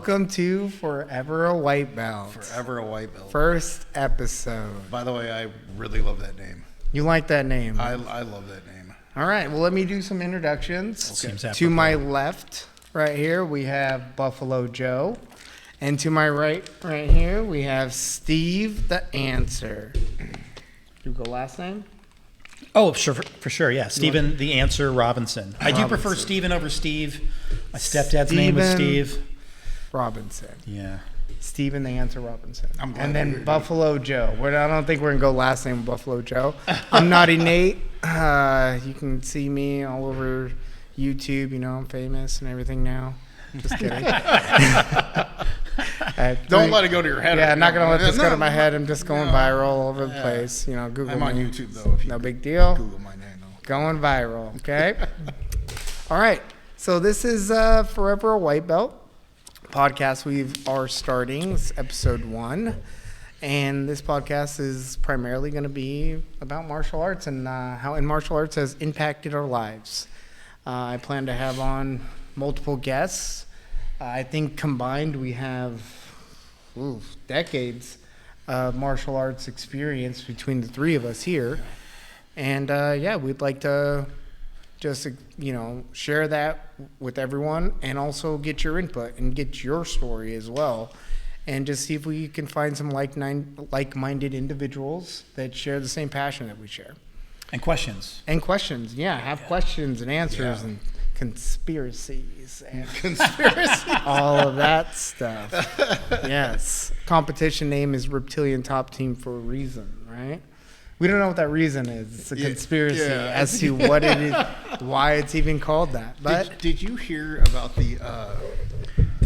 Welcome to Forever a White Belt. Forever a White Belt. First episode. By the way, I really love that name. You like that name? I love that name. All right. Well, let me do some introductions. Okay. To my left, right here, we have Buffalo Joe. And to my right here, we have Steve the Answer. You go last name? Oh, sure, for sure, yeah. Stephen the Answer Robinson. I do prefer Stephen over Steve. My stepdad's name was Steve. Robinson. Yeah. Stephen the Answer Robinson. And then Buffalo Joe. I don't think we're going to go last name Buffalo Joe. I'm Naughty Nate. You can see me all over YouTube. You know, I'm famous and everything now. Just kidding. Don't let it go to your head. Yeah, I'm not going to let this go to my head. I'm just going viral all over the place. You know, Google I'm on me. YouTube, though. If you No big deal. Google my name, though. Going viral, okay? All right. So this is Forever a White Belt podcast we are starting. It's episode 1. And this podcast is primarily going to be about martial arts and how martial arts has impacted our lives. I plan to have on multiple guests. I think combined we have decades of martial arts experience between the three of us here. And we'd like to just, share that with everyone and also get your input and get your story as well. And just see if we can find some like-minded individuals that share the same passion that we share. And questions. And questions, have questions and answers and conspiracies and all of that stuff. Yes. Competition name is Reptilian Top Team for a reason, right? We don't know what that reason is. It's a conspiracy as to what it is, why it's even called that. But did you hear about the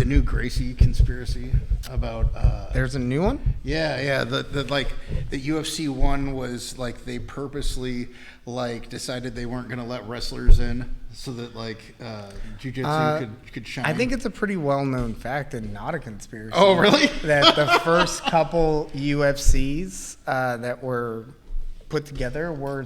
new Gracie conspiracy about? There's a new one. Yeah. The UFC one was like they purposely decided they weren't going to let wrestlers in so that jiu-jitsu could shine. I think it's a pretty well-known fact and not a conspiracy. Oh, really? That the first couple UFCs that were put together were,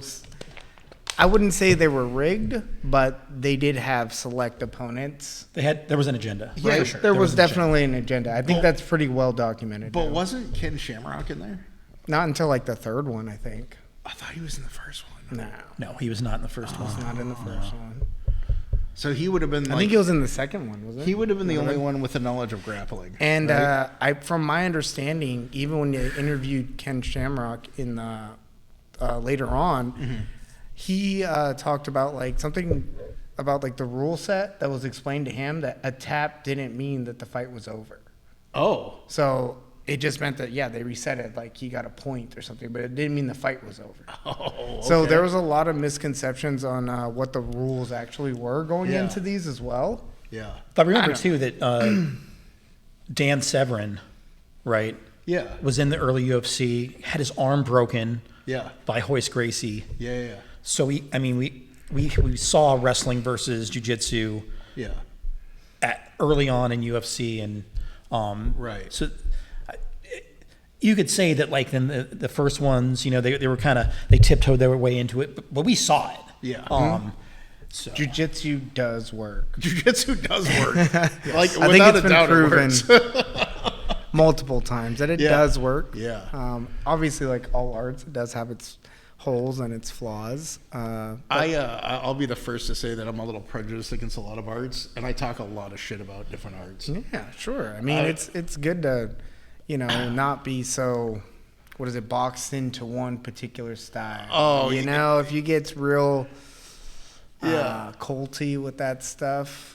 I wouldn't say they were rigged, but they did have select opponents. There was an agenda. Yeah, for sure. there was definitely an agenda. I think that's pretty well documented. But wasn't Ken Shamrock in there? Not until the third one, I think. I thought he was in the first one. No, he was not in the first one. He's not in the first one. So he would have been. I think he was in the second one, wasn't he? He would have been the only one with the knowledge of grappling. And right? from my understanding, even when they interviewed Ken Shamrock in the later on, he talked about something about the rule set that was explained to him that a tap didn't mean that the fight was over. Oh, so it just meant that they reset it he got a point or something, but it didn't mean the fight was over. Oh, okay. So there was a lot of misconceptions on what the rules actually were going into these as well. Yeah, I remember too that Dan Severn, right? Yeah, was in the early UFC, had his arm broken. Yeah, by Hoist Gracie. Yeah. So we saw wrestling versus jiu-jitsu. Yeah. Early on in UFC and right. So you could say that in the first ones, they were they tiptoed their way into it, but we saw it. Yeah. So. Jiu-jitsu does work. Jiu-jitsu does work. Yes. I think it's been proven multiple times that it does work. Yeah. Obviously, like all arts, it does have its holes and its flaws. I'll be the first to say that I'm a little prejudiced against a lot of arts, and I talk a lot of shit about different arts. Yeah, sure. I mean, it's good to, not be so, boxed into one particular style. Oh, if you get real culty with that stuff,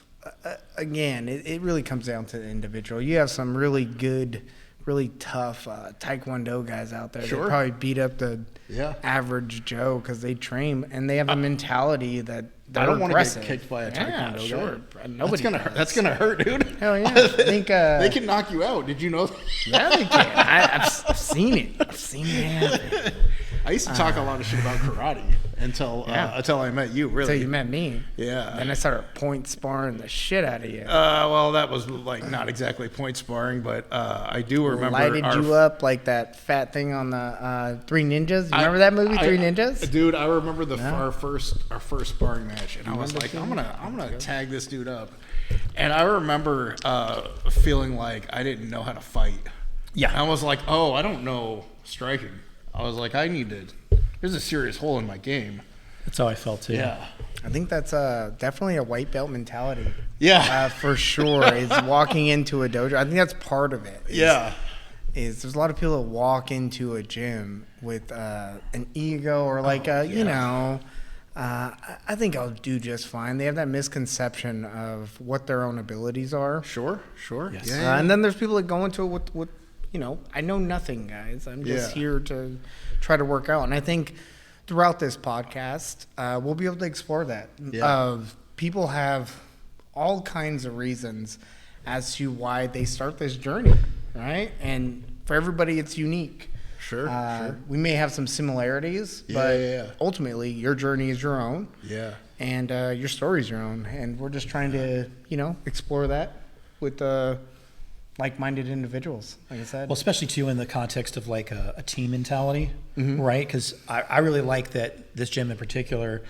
again, it really comes down to the individual. You have some really good, really tough Taekwondo guys out there that probably beat up the average Joe because they train and they have a mentality that they're I don't aggressive. Want to get kicked by a Taekwondo guy. Sure. That's gonna hurt, dude. Hell yeah. I think they can knock you out. Did you know that? Yeah, they can. I've seen it. I've seen it happen. I used to talk a lot of shit about karate, until I met you. Really, until you met me. Yeah. And I started point sparring the shit out of you. Well, that was like not exactly point sparring, but I do remember Lighted you up like that fat thing on the Three Ninjas. You remember that movie, Three Ninjas? Dude, I remember our first sparring match, and I was like, I'm gonna tag this dude up, and I remember feeling like I didn't know how to fight. Yeah. I was like, oh, I don't know striking. I was like, there's a serious hole in my game. That's how I felt too. Yeah. I think that's definitely a white belt mentality. Yeah. For sure. Is walking into a dojo. I think that's part of it. Is there's a lot of people that walk into a gym with an ego or like I think I'll do just fine. They have that misconception of what their own abilities are. Sure. Yes. Yeah. And then there's people that go into it with I know nothing, guys. I'm just here to try to work out. And I think throughout this podcast, we'll be able to explore that. People have all kinds of reasons as to why they start this journey, right? And for everybody, it's unique. Sure. We may have some similarities, but ultimately, your journey is your own. Yeah. And your story is your own. And we're just trying to, explore that with like-minded individuals, like I said. Well, especially too in the context of like a team mentality, right? Because I really like that this gym in particular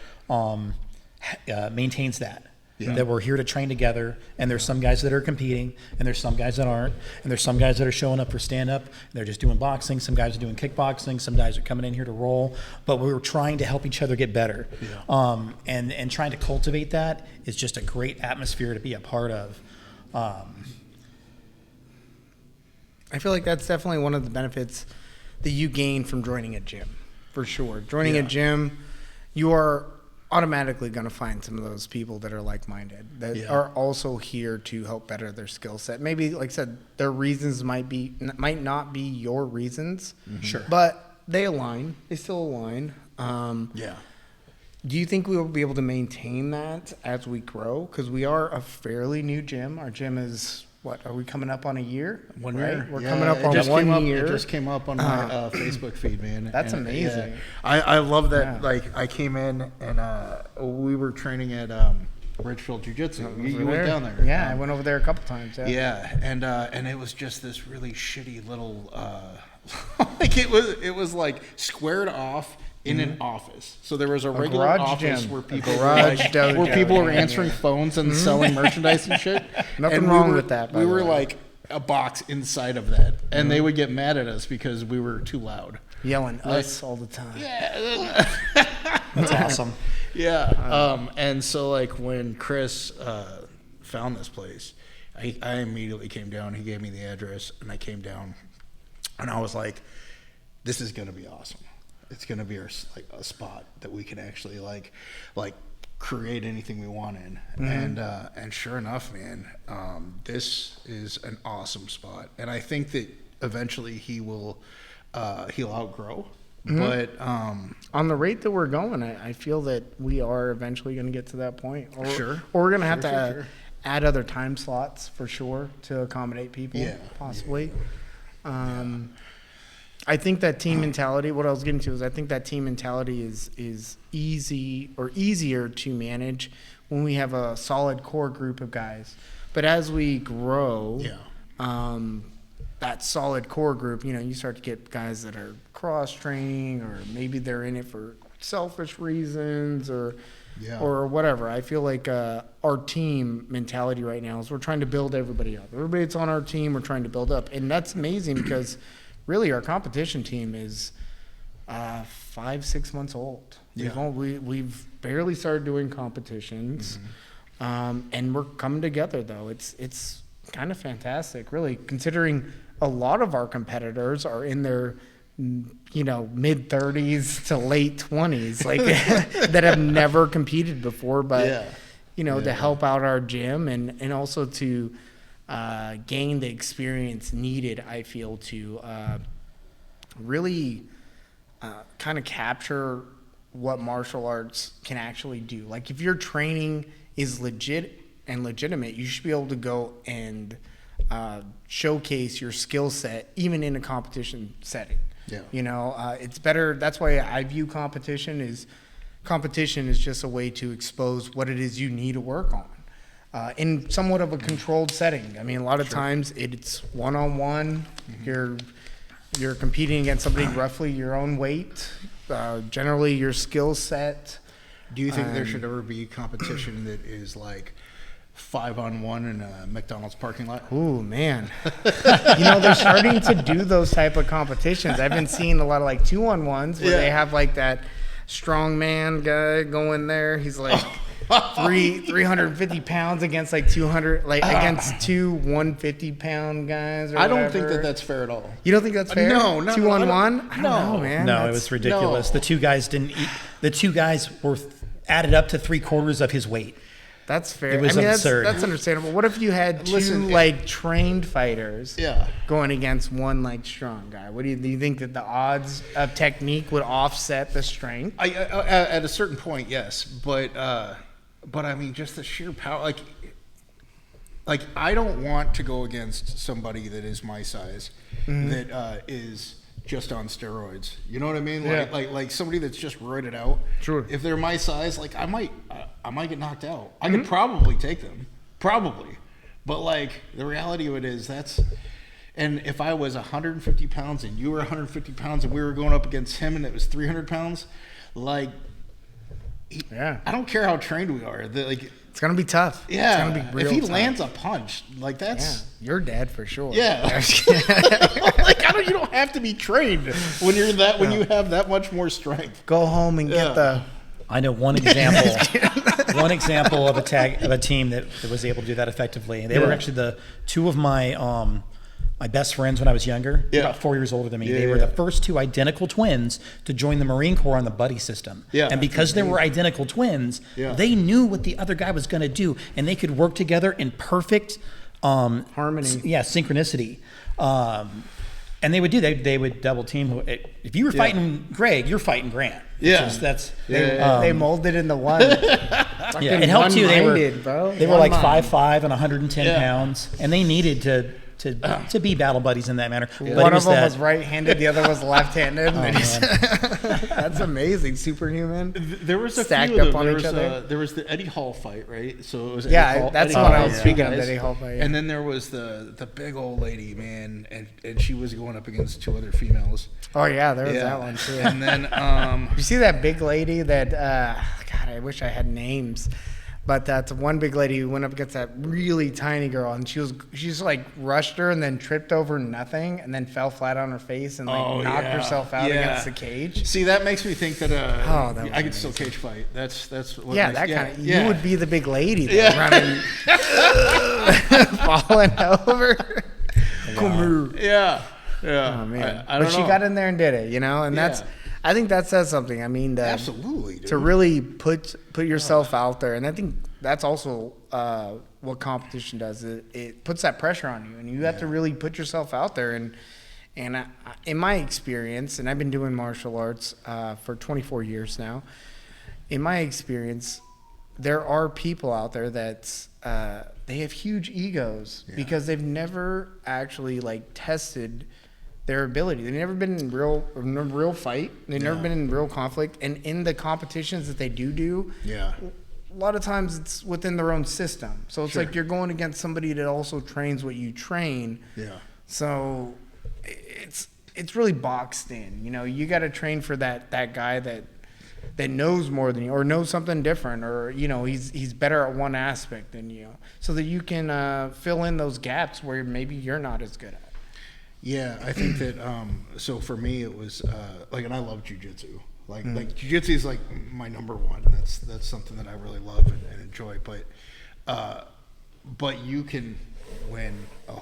maintains that. Yeah. That we're here to train together, and there's some guys that are competing, and there's some guys that aren't, and there's some guys that are showing up for stand-up, and they're just doing boxing, some guys are doing kickboxing, some guys are coming in here to roll, but we're trying to help each other get better. And trying to cultivate that is just a great atmosphere to be a part of. I feel like that's definitely one of the benefits that you gain from joining a gym, for sure. Joining a gym, you are automatically going to find some of those people that are like-minded, that are also here to help better their skill set. Maybe, like I said, their reasons might not be your reasons, Sure, but they align. They still align. Do you think we will be able to maintain that as we grow? Because we are a fairly new gym. Our gym is... What, are we coming up on a year? 1 year. We're coming up on 1 year. It just came up on my Facebook feed, man. That's amazing. I love that. Yeah. Like, I came in and we were training at Ridgefield Jiu-Jitsu. You went down there. Yeah, I went over there a couple times. Yeah, and it was just this really shitty little, like it was like squared off in an office. So there was a regular office where people were answering phones and selling merchandise and shit. Nothing wrong with that. We were like a box inside of that, and they would get mad at us because we were too loud, yelling us all the time. Yeah, that's awesome. Yeah, and so like when Chris found this place, I immediately came down. He gave me the address, and I came down, and I was like, "This is gonna be awesome. It's going to be a spot that we can actually like create anything we want in." And sure enough, man, this is an awesome spot. And I think that eventually he'll outgrow. But on the rate that we're going, I feel that we are eventually going to get to that point. Or we're going to have to add other time slots for sure to accommodate people, possibly. I think that team mentality, what I was getting to is I think that team mentality is easy or easier to manage when we have a solid core group of guys. But as we grow, that solid core group, you start to get guys that are cross-training, or maybe they're in it for selfish reasons or whatever. I feel like our team mentality right now is we're trying to build everybody up. Everybody that's on our team, we're trying to build up. And that's amazing because really, our competition team is 5-6 months old. We've barely started doing competitions, and we're coming together. Though it's kind of fantastic, really, considering a lot of our competitors are in their mid 30s to late 20s, like that have never competed before, but to help out our gym and also to gain the experience needed, I feel, to really kind of capture what martial arts can actually do. Like, if your training is legit and legitimate, you should be able to go and showcase your skill set even in a competition setting. It's better. That's why I view competition is competition is just a way to expose what it is you need to work on. In somewhat of a controlled setting. I mean, a lot of times it's one-on-one. You're competing against somebody roughly your own weight. Generally, your skill set. Do you think there should ever be competition that is like 5-on-1 in a McDonald's parking lot? Ooh, man. They're starting to do those type of competitions. I've been seeing a lot of like 2-on-1s where they have like that strongman guy going there. He's like 350 pounds against like 200, like against two 150-pound guys. Or I don't whatever. think that that's fair at all. You don't think that's fair? No, 2-on-1? I don't know, man. No, it was ridiculous. no. The two guys didn't eat. The two guys were added up to 3/4 of his weight. That's fair. It was absurd. That's understandable. What if you had two like trained fighters going against one like strong guy? What do you think that the odds of technique would offset the strength? At a certain point, yes, but I mean, just the sheer power. Like I don't want to go against somebody that is my size, that is just on steroids. You know what I mean? Like somebody that's just roided out. Sure. If they're my size, like I might get knocked out. I could probably take them, probably, but like the reality of it is and if I was 150 pounds and you were 150 pounds and we were going up against him and it was 300 pounds, like. I don't care how trained we are. It's gonna be tough. Yeah, it's gonna be real if he tough. lands a punch, like that's you're dead for sure. Yeah, you don't have to be trained when you're that when you have that much more strength. Go home and get the. I know one example. One example of a team that was able to do that effectively. They were actually the two of my my best friends when I was younger, about 4 years older than me. They were the first two identical twins to join the Marine Corps on the buddy system. And because they were identical twins, they knew what the other guy was going to do, and they could work together in perfect harmony. Synchronicity. And they would do. They would double team. If you were fighting Greg, you're fighting Grant. They molded into one. It helped too. They were like 5'5" and 110 pounds, and they needed to be battle buddies in that manner. But one of them was right-handed, the other was left-handed. That's amazing. Superhuman. There was a stacked few up of on them. each other. There was the Eddie Hall fight, right? So it was that's what I was speaking of. Eddie Hall fight. And then there was the big old lady, man, and she was going up against two other females. Oh yeah, there was that one too. And then you see that big lady that God, I wish I had names. But that's one big lady who went up against that really tiny girl, and she's like rushed her and then tripped over nothing, and then fell flat on her face and knocked herself out against the cage. See, that makes me think that I could still cage fight. That's what kind of. You would be the big lady though, running, falling over. Come here. Oh man! I don't know. She got in there and did it, and that's. I think that says something. I mean, absolutely, dude. To really put yourself out there, and I think that's also what competition does. It puts that pressure on you, and you have to really put yourself out there. And in my experience, and I've been doing martial arts for 24 years now. In my experience, there are people out there that they have huge egos because they've never actually tested their ability. They've never been in real fight. They've never been in real conflict. And in the competitions that they do, a lot of times it's within their own system. So it's like you're going against somebody that also trains what you train. Yeah. So it's really boxed in. You got to train for that guy that knows more than you, or knows something different, or he's better at one aspect than you, so that you can fill in those gaps where maybe you're not as good at. Yeah, I think that. So for me, it was and I love jiu-jitsu. Like jiu-jitsu is like my number one. That's something that I really love and enjoy. But you can win a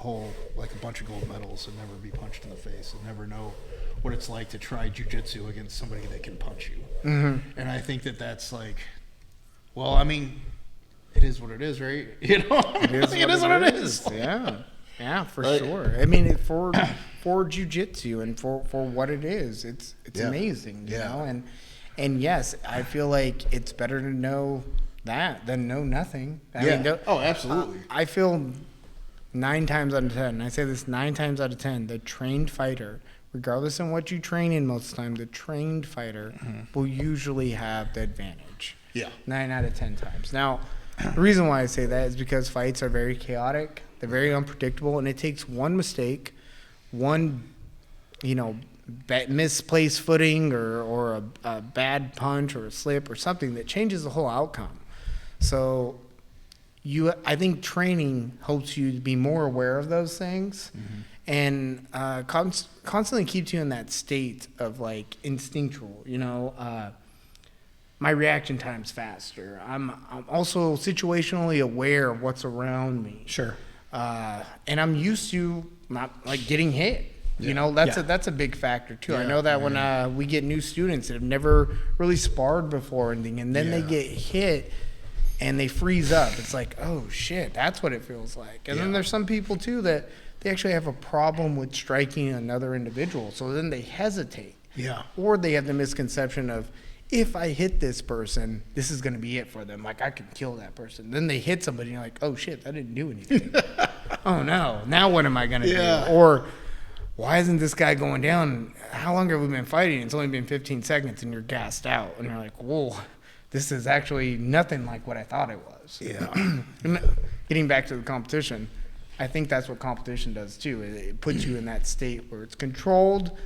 bunch of gold medals and never be punched in the face and never know what it's like to try jiu-jitsu against somebody that can punch you. Mm-hmm. And I think that's like, well, I mean, it is what it is, right? It is what it is. Yeah. Yeah, for sure. I mean, for jiu-jitsu and for what it is, it's amazing, you know. And yes, I feel like it's better to know that than know nothing. I mean, absolutely. I feel 9 times out of 10. And I say this 9 times out of 10. The trained fighter regardless of what you train in most of the time, the trained fighter will usually have the advantage. Yeah. 9 out of 10 times. Now, the reason why I say that is because fights are very chaotic. They're very unpredictable, and it takes one mistake, one, misplaced footing or a bad punch or a slip or something that changes the whole outcome. So I think training helps you to be more aware of those things and constantly keeps you in that state of like instinctual, my reaction time's faster. I'm also situationally aware of what's around me. Sure. And I'm used to not like getting hit. That's a big factor too. I know that when we get new students that have never really sparred before or anything, and then they get hit and they freeze up. It's like, oh shit, that's what it feels like. And then there's some people too that they actually have a problem with striking another individual, so then they hesitate. Yeah. Or they have the misconception of, if I hit this person, this is going to be it for them. Like, I could kill that person. Then they hit somebody, and you're like, oh, shit, that didn't do anything. Oh, no. Now what am I going to do? Or, why isn't this guy going down? How long have we been fighting? It's only been 15 seconds, and you're gassed out. And you're like, whoa, this is actually nothing like what I thought it was. Yeah. Getting back to the competition, I think that's what competition does, too. It puts you in that state where it's controlled,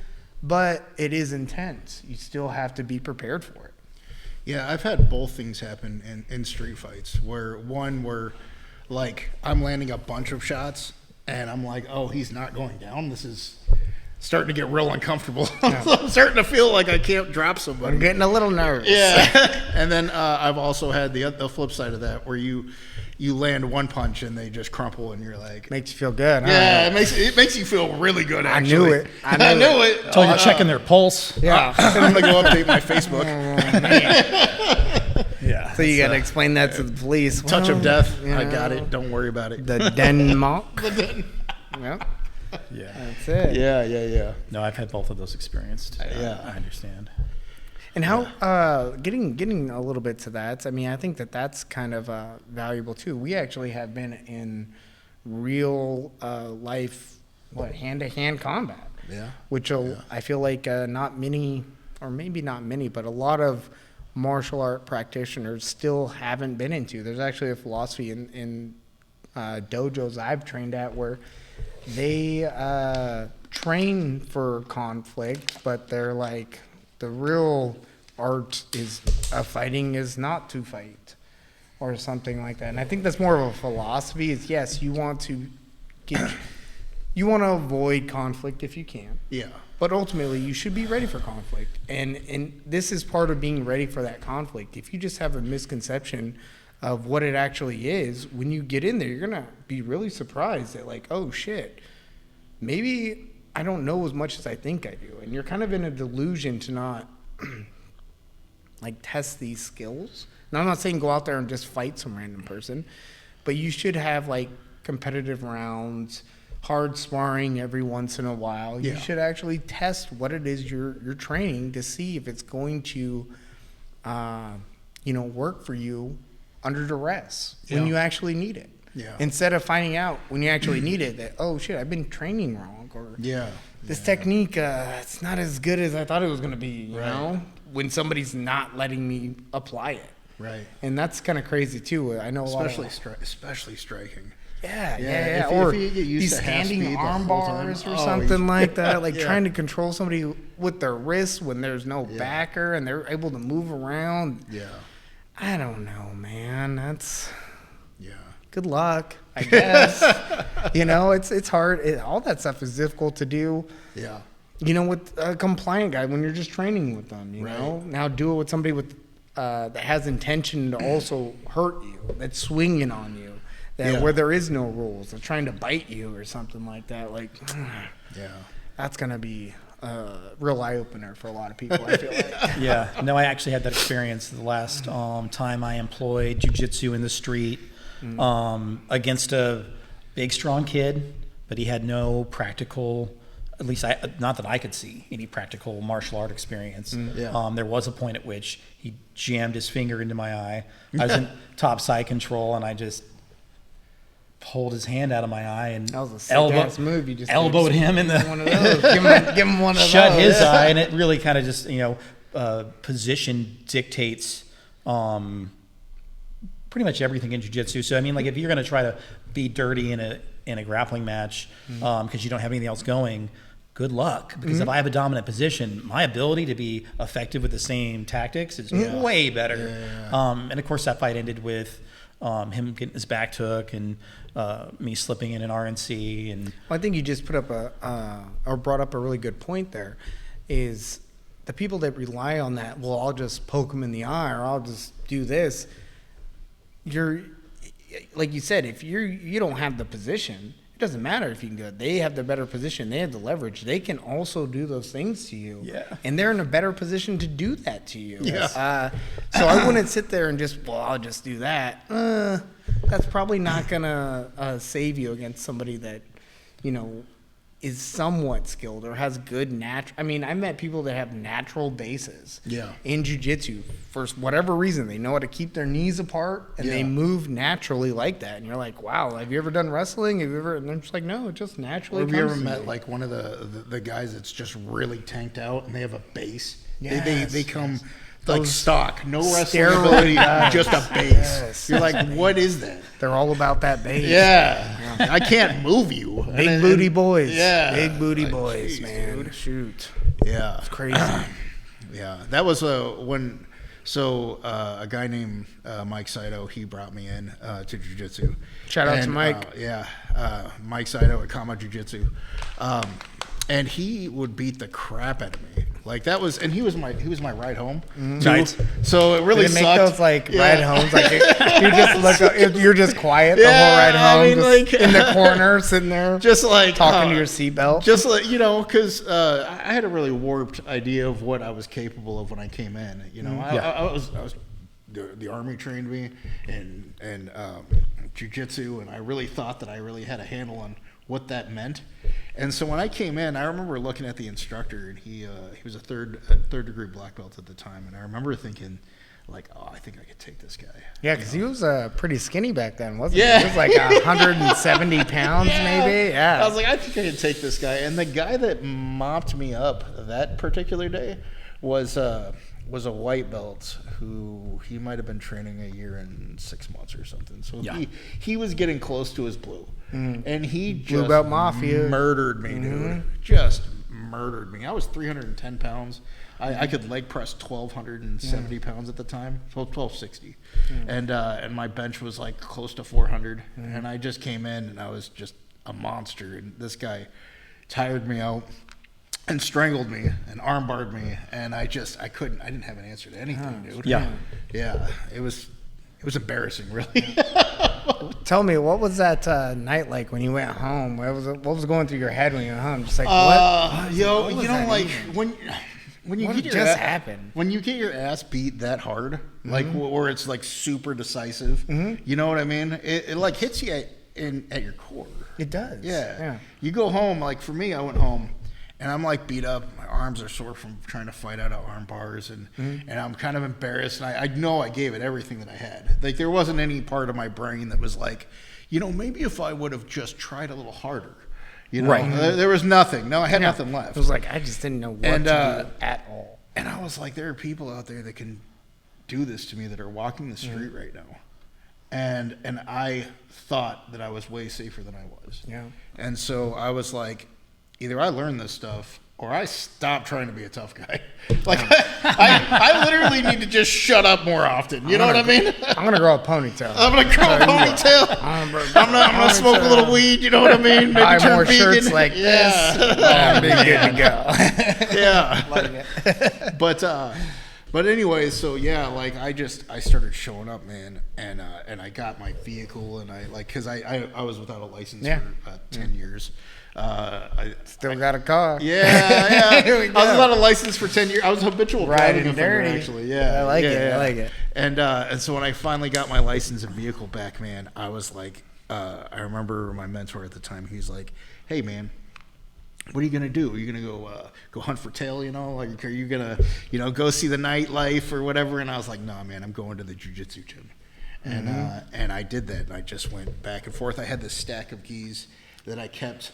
but it is intense. You still have to be prepared for it. Yeah, I've had both things happen in street fights where like I'm landing a bunch of shots and I'm like, oh, he's not going down. This is starting to get real uncomfortable. I'm starting to feel like I can't drop somebody. I'm getting a little nervous. Yeah. And then I've also had the flip side of that where you land one punch and they just crumple and you're like, Makes you feel good, huh? yeah, it makes you feel really good. Actually, I knew it. I knew it. Until you're checking their pulse. Yeah. I'm gonna go update my Facebook. Yeah. So you got to explain that to the police. Touch Well, of death. I got it. Don't worry about it. The Denmark. Yeah. Yeah. That's it. Yeah. No, I've had both of those experienced. Yeah. I understand. And how getting a little bit to that, I mean, I think that's kind of valuable too. We actually have been in real life, hand-to-hand combat. Yeah. Which I feel like not many, or maybe not many, but a lot of martial art practitioners still haven't been into. There's actually a philosophy in dojos I've trained at where they train for conflict, but they're like, the real art of fighting is not to fight or something like that. And I think that's more of a philosophy is, yes, you want to avoid conflict if you can. Yeah. But ultimately, you should be ready for conflict. And this is part of being ready for that conflict. If you just have a misconception of what it actually is, when you get in there, you're going to be really surprised at like, oh, shit, maybe I don't know as much as I think I do. And you're kind of in a delusion to not like test these skills. And I'm not saying go out there and just fight some random person, but you should have like competitive rounds, hard sparring every once in a while. You should actually test what it is you're training to see if it's going to, work for you under duress when you actually need it. Yeah. Instead of finding out when you actually need it that, oh shit, I've been training wrong, or this technique, it's not as good as I thought it was going to be. You know, when somebody's not letting me apply it. Right. And that's kind of crazy too. I know especially striking. Yeah. Or if you get used to standing arm bars or something like that, like trying to control somebody with their wrists when there's no backer and they're able to move around. Yeah. I don't know, man. That's good luck, I guess. It's hard. All that stuff is difficult to do. Yeah. With a compliant guy when you're just training with them, you know. Now do it with somebody with that has intention to also hurt you, that's swinging on you. Where there is no rules, they're trying to bite you or something like that. Like, that's gonna be a real eye opener for a lot of people. I feel like. No, I actually had that experience the last time I employed jiu-jitsu in the street against a big, strong kid, but he had no practical. At least not that I could see any practical martial art experience. There was a point at which he jammed his finger into my eye. I was in top side control, and I just pulled his hand out of my eye and That was a sick ass move. You just elbowed him in the one of those. Give him one of shut those. his eye, and it really kind of just position dictates pretty much everything in jiu-jitsu. So I mean, like if you're going to try to be dirty in a grappling match because you don't have anything else going, good luck. Because if I have a dominant position, my ability to be effective with the same tactics is way better. And of course, that fight ended with him getting his back took and me slipping in an RNC. And well, I think you just put up or brought up a really good point there. Is the people that rely on that? Well, I'll just poke them in the eye, or I'll just do this. You're like you said, if you don't have the position, it doesn't matter if you can go. They have the better position. They have the leverage. They can also do those things to you. Yeah. And they're in a better position to do that to you. Yeah. So I wouldn't sit there and just, well, I'll just do that. That's probably not going to save you against somebody that, is somewhat skilled or has good natural. I mean, I met people that have natural bases in jiu-jitsu for whatever reason. They know how to keep their knees apart and they move naturally like that. And you're like, wow, have you ever done wrestling? Have you ever? And they're just like, no, it just naturally Have you comes ever to met me. like one of the guys that's just really tanked out and they have a base? Yes, they come yes. like Those stock, no wrestling steroid ability, guys. just a base. Yes. You're like, what is that? They're all about that base. Yeah, I can't move you. Big booty boys. Yeah, Big booty Like, boys, geez, man. dude. Shoot. Yeah, It's crazy. yeah. That was when. So a guy named Mike Saito, he brought me in to jiu-jitsu. Shout out to Mike. Mike Saito at Kama Jiu-Jitsu. And he would beat the crap out of me. Like that was, and he was my ride home. Nice. So it really Did it make sucked. those like ride homes? Like you just look, you're just quiet the whole Yeah, ride home, I mean, just like- in the corner, sitting there, Just like talking to your seatbelt. Just like because I had a really warped idea of what I was capable of when I came in. I was the Army trained me and jiu-jitsu, and I really thought that I really had a handle on what that meant. And so when I came in, I remember looking at the instructor, and he was a third degree black belt at the time, and I remember thinking, like, oh, I think I could take this guy. Yeah, because he was pretty skinny back then, wasn't Yeah. he? He was like 170 pounds, maybe. Yeah. I was like, I think I could take this guy. And the guy that mopped me up that particular day was a white belt who he might have been training a year and 6 months or something. So he was getting close to his blue. And he Blue just belt mafia. murdered me, dude. Just murdered me. I was 310 pounds. I could leg press 1,270 pounds at the time, 1,260. And my bench was like close to 400. And I just came in and I was just a monster. And this guy tired me out and strangled me and armbarred me. And I didn't have an answer to anything, dude. Yeah. Yeah. It was embarrassing, really. Tell me, what was that night like when you went home? What was going through your head when you went home? Just like, what? What was that like even? when you What get your just ass, happened? when you get your ass beat that hard, like where it's like super decisive, you know what I mean? It like hits you at your core. It does. Yeah. You go home, like for me, I went home and I'm like beat up. My arms are sore from trying to fight out of arm bars and I'm kind of embarrassed. And I know I gave it everything that I had. Like there wasn't any part of my brain that was like, maybe if I would have just tried a little harder. Right. There was nothing. No, I had nothing left. It was like, I just didn't know what to do at all. And I was like, there are people out there that can do this to me that are walking the street right now. And I thought that I was way safer than I was. Yeah. And so I was like, either I learn this stuff or I stop trying to be a tough guy. Like I literally need to just shut up more often. You know what I mean? I'm gonna grow a ponytail. I'm gonna grow a ponytail. I'm gonna smoke a little weed. You know what I mean? Maybe Buy turn more vegan. shirts like Yeah. this. I'm good to go. Yeah. Like it. But anyway, so yeah, like I started showing up, man, and I got my vehicle, and because I was without a license for 10 years. I Still got a car. Yeah. Here we I was go. without a license for 10 years. I was a habitual Riding driving offender, dirty. actually. Yeah, I like it. I like it. And so when I finally got my license and vehicle back, man, I was like, I remember my mentor at the time. He's like, "Hey, man, what are you gonna do? Are you gonna go hunt for tail? Like, are you gonna go see the nightlife or whatever?" And I was like, "Nah, man, I'm going to the jiu-jitsu gym." and I did that. And I just went back and forth. I had this stack of gis that I kept,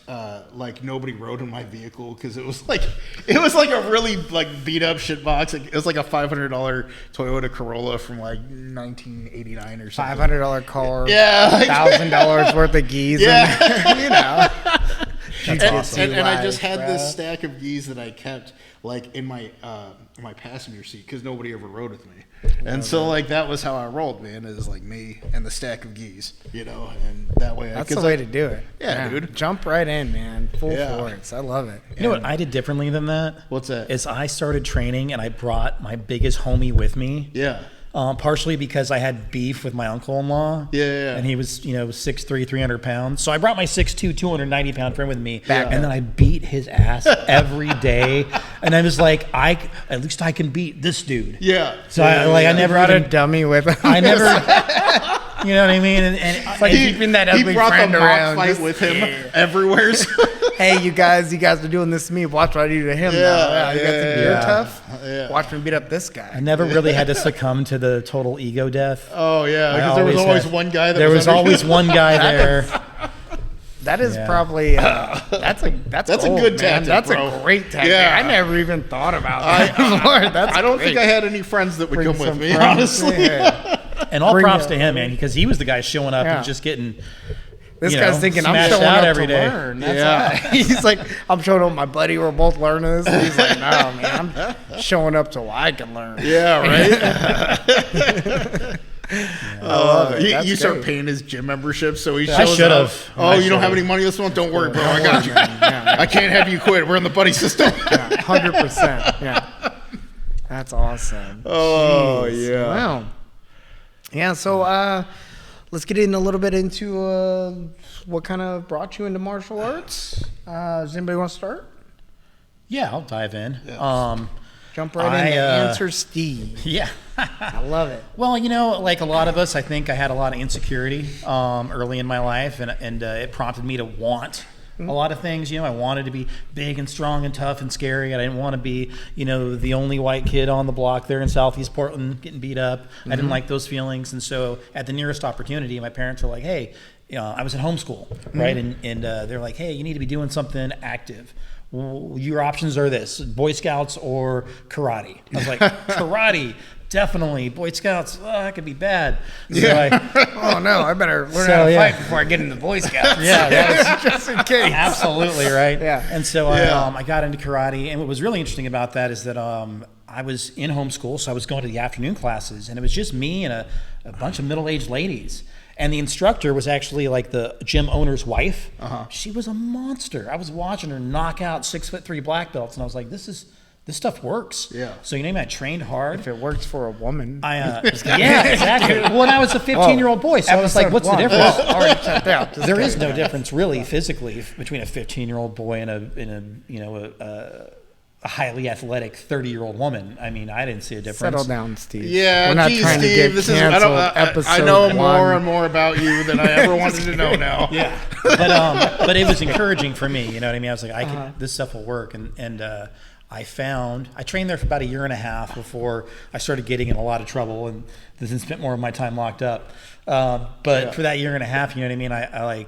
like nobody rode in my vehicle because it was like a really like beat up shit box. It was like a $500 Toyota Corolla from like 1989 or something. $500 car. Yeah, like, $1,000 worth of gis. Yeah. You know. And I just had bro. this stack of gis that I kept like in my passenger seat because nobody ever rode with me. And so like that was how I rolled, man. It was like me and the stack of gis, you know, and that way. That's the way to do it. Yeah, dude. Jump right in, man. Full force. I love it. You know what I did differently than that? What's that? Is I started training and I brought my biggest homie with me. Yeah. Partially because I had beef with my uncle-in-law. Yeah. And he was, 6'3", 300 pounds. So I brought my 6'2", 290-pound friend with me. Back and then I beat his ass every day. And I was like, at least I can beat this dude. Yeah. So I never brought even, a dummy with him. I never, you know what I mean? And It's like keeping that he ugly brought friend the mock around. fight Just- with him everywhere. Hey, you guys are doing this to me. Watch what I do to him. Now. You guys think you're yeah. tough? Yeah. Watch me beat up this guy. I never really had to succumb to the total ego death. Oh yeah, I because there was always had- one guy. There was under- always one guy there. That is Yeah. probably that's a gold, good man. tactic, That's bro. a great tactic. Yeah. I never even thought about that before. That's I don't great. think I had any friends that would Bring come with some me, friends. honestly. Yeah. And all Bring props it. to him, man, because he was the guy showing up Yeah. and just getting. This you guy's know, thinking I'm smashed showing out up every to day. learn. That's Yeah. why. He's like, I'm showing up. My buddy, we're both learning this. And he's like, no, man, I'm showing up so I can learn. Yeah, right. I love it. You, That's you start great. paying his gym membership, so he I shows should up. have. Oh, you don't have any money this month? Don't worry, bro. I got you. Yeah, I can't have you quit. We're in the buddy system. 100%. Yeah. That's awesome. Oh, Jeez. yeah. Wow. Yeah. So let's get in a little bit into what kind of brought you into martial arts. Does anybody want to start? Yeah, I'll dive in. Jump right in. Answer Steve. Yeah. I love it. Well, like a lot of us, I think I had a lot of insecurity early in my life, and it prompted me to want a lot of things. I wanted to be big and strong and tough and scary. I didn't want to be, the only white kid on the block there in Southeast Portland getting beat up. I didn't like those feelings. And so at the nearest opportunity, my parents were like, hey, I was in homeschool, right? And they're like, hey, you need to be doing something active. Well, your options are this: Boy Scouts or karate. I was like, karate, definitely. Boy Scouts, that could be bad. So Oh no, I better learn how to fight before I get into Boy Scouts. Just in case. Absolutely, right? Yeah. And so I got into karate, and what was really interesting about that is that I was in homeschool, so I was going to the afternoon classes, and it was just me and a bunch of middle-aged ladies. And the instructor was actually like the gym owner's wife. She was a monster. I was watching her knock out 6'3" black belts, and I was like, this stuff works. Yeah. So I trained hard. If it works for a woman. Yeah, exactly. Well, and I was a 15-year-old boy, so I was like, what's the difference? Already checked out. Just There is kidding. no difference really physically between a 15-year-old boy and a highly athletic 30-year-old woman. I mean, I didn't see a difference. Settle down, Steve. Yeah, We're not geez, trying to Steve, get this is canceled. I know Episode more one. and more about you than I ever wanted to know now. Yeah, but it was encouraging for me. You know what I mean? I was like, this stuff will work, and I trained there for about a year and a half before I started getting in a lot of trouble and then spent more of my time locked up. But for that year and a half, you know what I mean?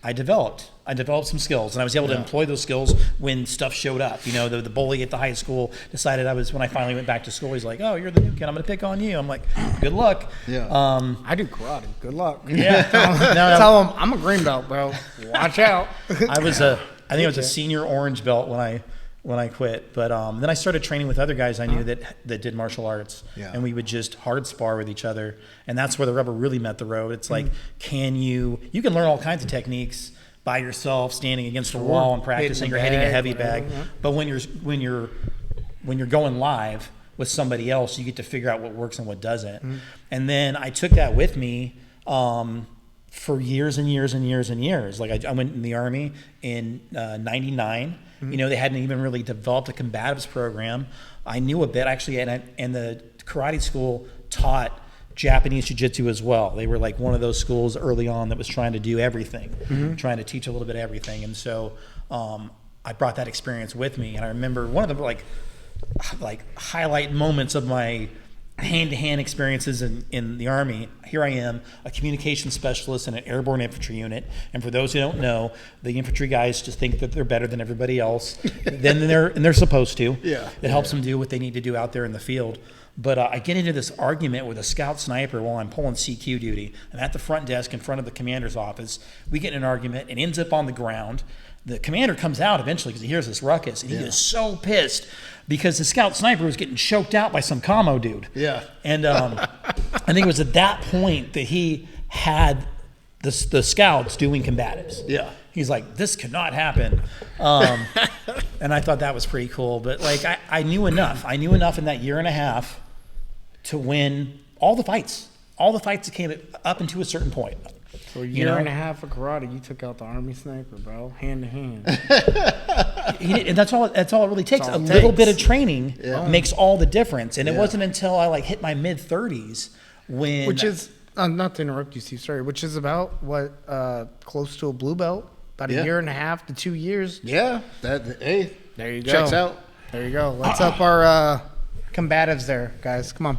I developed some skills, and I was able to employ those skills when stuff showed up. The bully at the high school decided when I finally went back to school, he's like, oh, you're the new kid, I'm going to pick on you. I'm like, good luck. Yeah. I do karate. Good luck. Yeah. Tell him I'm a green belt, bro. Watch out. I think I was a senior orange belt when I quit. But then I started training with other guys I knew that did martial arts. Yeah. And we would just hard spar with each other. And that's where the rubber really met the road. It's like, you can learn all kinds of techniques by yourself, standing against a wall and practicing, or hitting a heavy bag. But when you're going live with somebody else, you get to figure out what works and what doesn't. And then I took that with me for years and years and years and years. Like I went in the Army in 99. They hadn't even really developed a combatives program. I knew a bit actually, and the karate school taught Japanese jiu-jitsu as well. They were like one of those schools early on that was trying to do everything, trying to teach a little bit of everything. And so I brought that experience with me. And I remember one of the like highlight moments of my hand-to-hand experiences in the Army. Here I am, a communications specialist in an airborne infantry unit. And for those who don't know, the infantry guys just think that they're better than everybody else. They're supposed to. Yeah. It helps them do what they need to do out there in the field. But I get into this argument with a scout sniper while I'm pulling CQ duty. I'm at the front desk in front of the commander's office. We get in an argument. It ends up on the ground. The commander comes out eventually because he hears this ruckus, and he is so pissed because the scout sniper was getting choked out by some commo dude. Yeah. And I think it was at that point that he had the scouts doing combatives. Yeah. He's like, this cannot happen. And I thought that was pretty cool. But, like, I knew enough. I knew enough in that year and a half to win all the fights. All the fights that came up into a certain point. So a year and a half of karate, you took out the Army sniper, bro, hand to hand. And that's all it really takes. A little bit of training makes all the difference. And it wasn't until I like hit my mid-30s when... Which is, not to interrupt you, Steve, sorry, which is about, close to a blue belt? About a year and a half to 2 years? Yeah. Hey, there you go. Checks out. There you go. Let's up our combatives there, guys. Come on.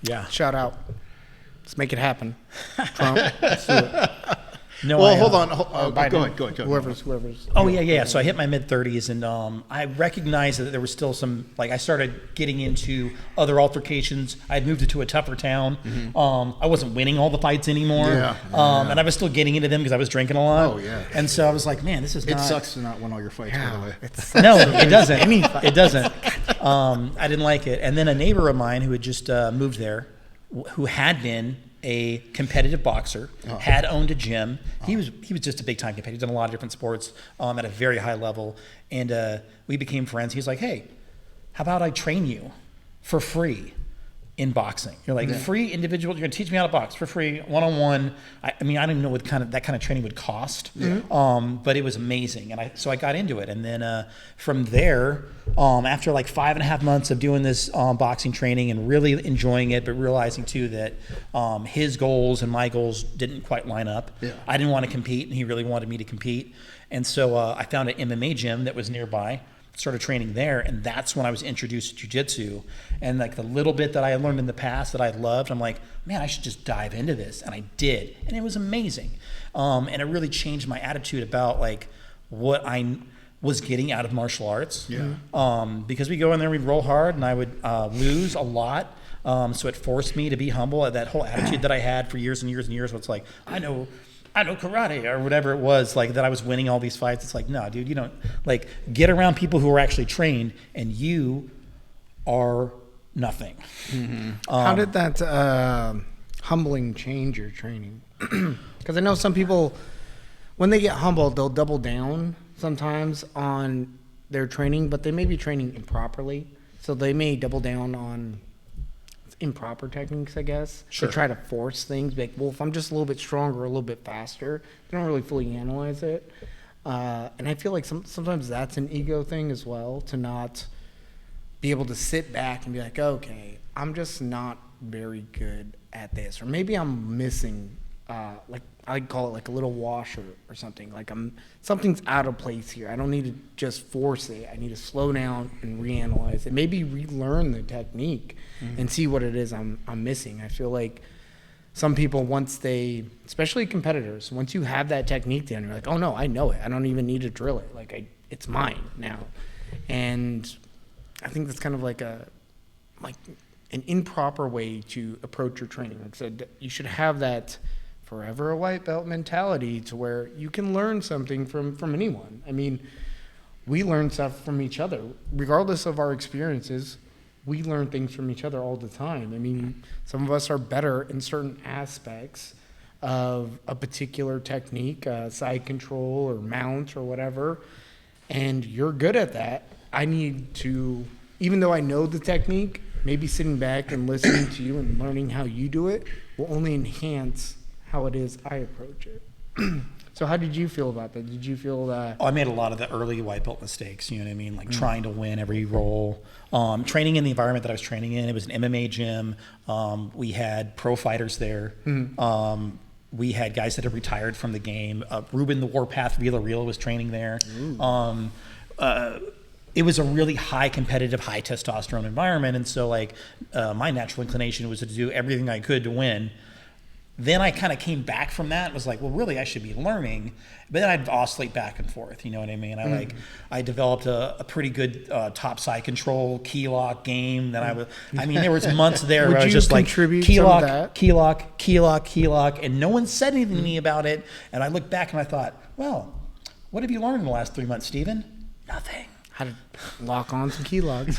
Yeah. Shout out. Let's make it happen. Trump, let's do it. No, Well, hold on. Biden, Go ahead. Whoever's. Oh, yeah. So I hit my mid-30s, and I recognized that there was still some, like, I started getting into other altercations. I had moved to a tougher town. I wasn't winning all the fights anymore. And I was still getting into them because I was drinking a lot. Oh, yeah. And so I was like, man, this is not... It sucks to not win all your fights, by the way. No, it doesn't. It doesn't. I didn't like it. And then a neighbor of mine who had just moved there, who had been a competitive boxer, had owned a gym. He was just a big time competitor. He's done a lot of different sports at a very high level. And we became friends. He's like, hey, how about I train you for free in boxing? You're like, free individual, you're going to teach me how to box for free, one-on-one. I mean, I don't even know what that kind of training would cost, but it was amazing. And so I got into it. And then from there, after like 5.5 months of doing this boxing training and really enjoying it, but realizing too that his goals and my goals didn't quite line up. I didn't want to compete, and he really wanted me to compete. And so I found an MMA gym that was nearby. Started training there, and that's when I was introduced to jiu-jitsu. And like the little bit that I had learned in the past that I loved, I'm like, man, I should just dive into this. And I did, and it was amazing. And it really changed my attitude about like what I was getting out of martial arts. Because we go in there, we roll hard, and I would lose a lot. So it forced me to be humble. That whole attitude that I had for years and years and years, where it's like, I know karate or whatever it was, like that I was winning all these fights. It's like, no, dude, you don't, like, get around people who are actually trained, and you are nothing. How did that humbling change your training? Because I know some people, when they get humbled, they'll double down sometimes on their training, but they may be training improperly. So they may double down on improper techniques, I guess. Sure. To try to force things. Like, well, if I'm just a little bit stronger, a little bit faster, they don't really fully analyze it. And I feel like sometimes that's an ego thing as well, to not be able to sit back and be like, okay, I'm just not very good at this. Or maybe I'm missing, like, I call it like a little washer or something. Like something's out of place here. I don't need to just force it. I need to slow down and reanalyze it. Maybe relearn the technique and see what it is I'm missing. I feel like some people, once they, especially competitors, once you have that technique down, you're like, oh no, I know it. I don't even need to drill it. Like it's mine now. And I think that's kind of like an improper way to approach your training. Like I said, you should have that forever a white belt mentality to where you can learn something from anyone. I mean, we learn stuff from each other. Regardless of our experiences, we learn things from each other all the time. I mean, some of us are better in certain aspects of a particular technique, side control or mount or whatever, and you're good at that. I need to, even though I know the technique, maybe sitting back and listening to you and learning how you do it will only enhance how it is I approach it. So how did you feel about that? Did you feel that? I made a lot of the early white belt mistakes, you know what I mean? Like trying to win every roll. Training in the environment that I was training in, it was an MMA gym. We had pro fighters there. We had guys that had retired from the game. Ruben the Warpath Villarreal was training there. it was a really high competitive, high testosterone environment. And so like my natural inclination was to do everything I could to win. Then I kind of came back from that and was like, well, really, I should be learning. But then I'd oscillate back and forth. You know what I mean? I developed a pretty good top side control key lock game that there was months there where I was just like key lock, key lock, key lock, key lock, and no one said anything to me about it. And I looked back and I thought, well, what have you learned in the last 3 months, Steven? Nothing. How to lock on some key locks.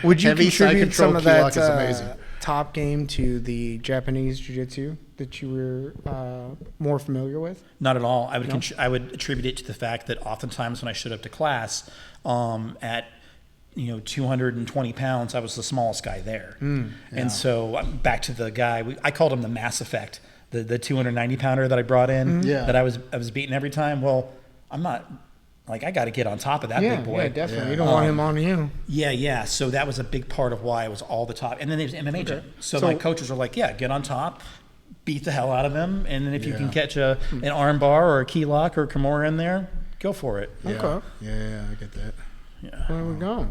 Would you Heavy side contribute control some of key lock that is amazing. top game to the Japanese jiu-jitsu that you were more familiar with? Not at all. I would attribute it to the fact that oftentimes when I showed up to class at 220 pounds, I was the smallest guy there. And so back to the guy, I called him the Mass Effect, the 290 pounder that I brought in that I was beating every time. Well, I'm not. Like, I got to get on top of that big boy. Yeah, definitely. You don't want him on you. Yeah. So that was a big part of why I was all the top. And then there's MMA gym. So my coaches were like, yeah, get on top, beat the hell out of him. And then if you can catch an arm bar or a key lock or a Kimura in there, go for it. Okay. Yeah, I get that. Yeah. There we go.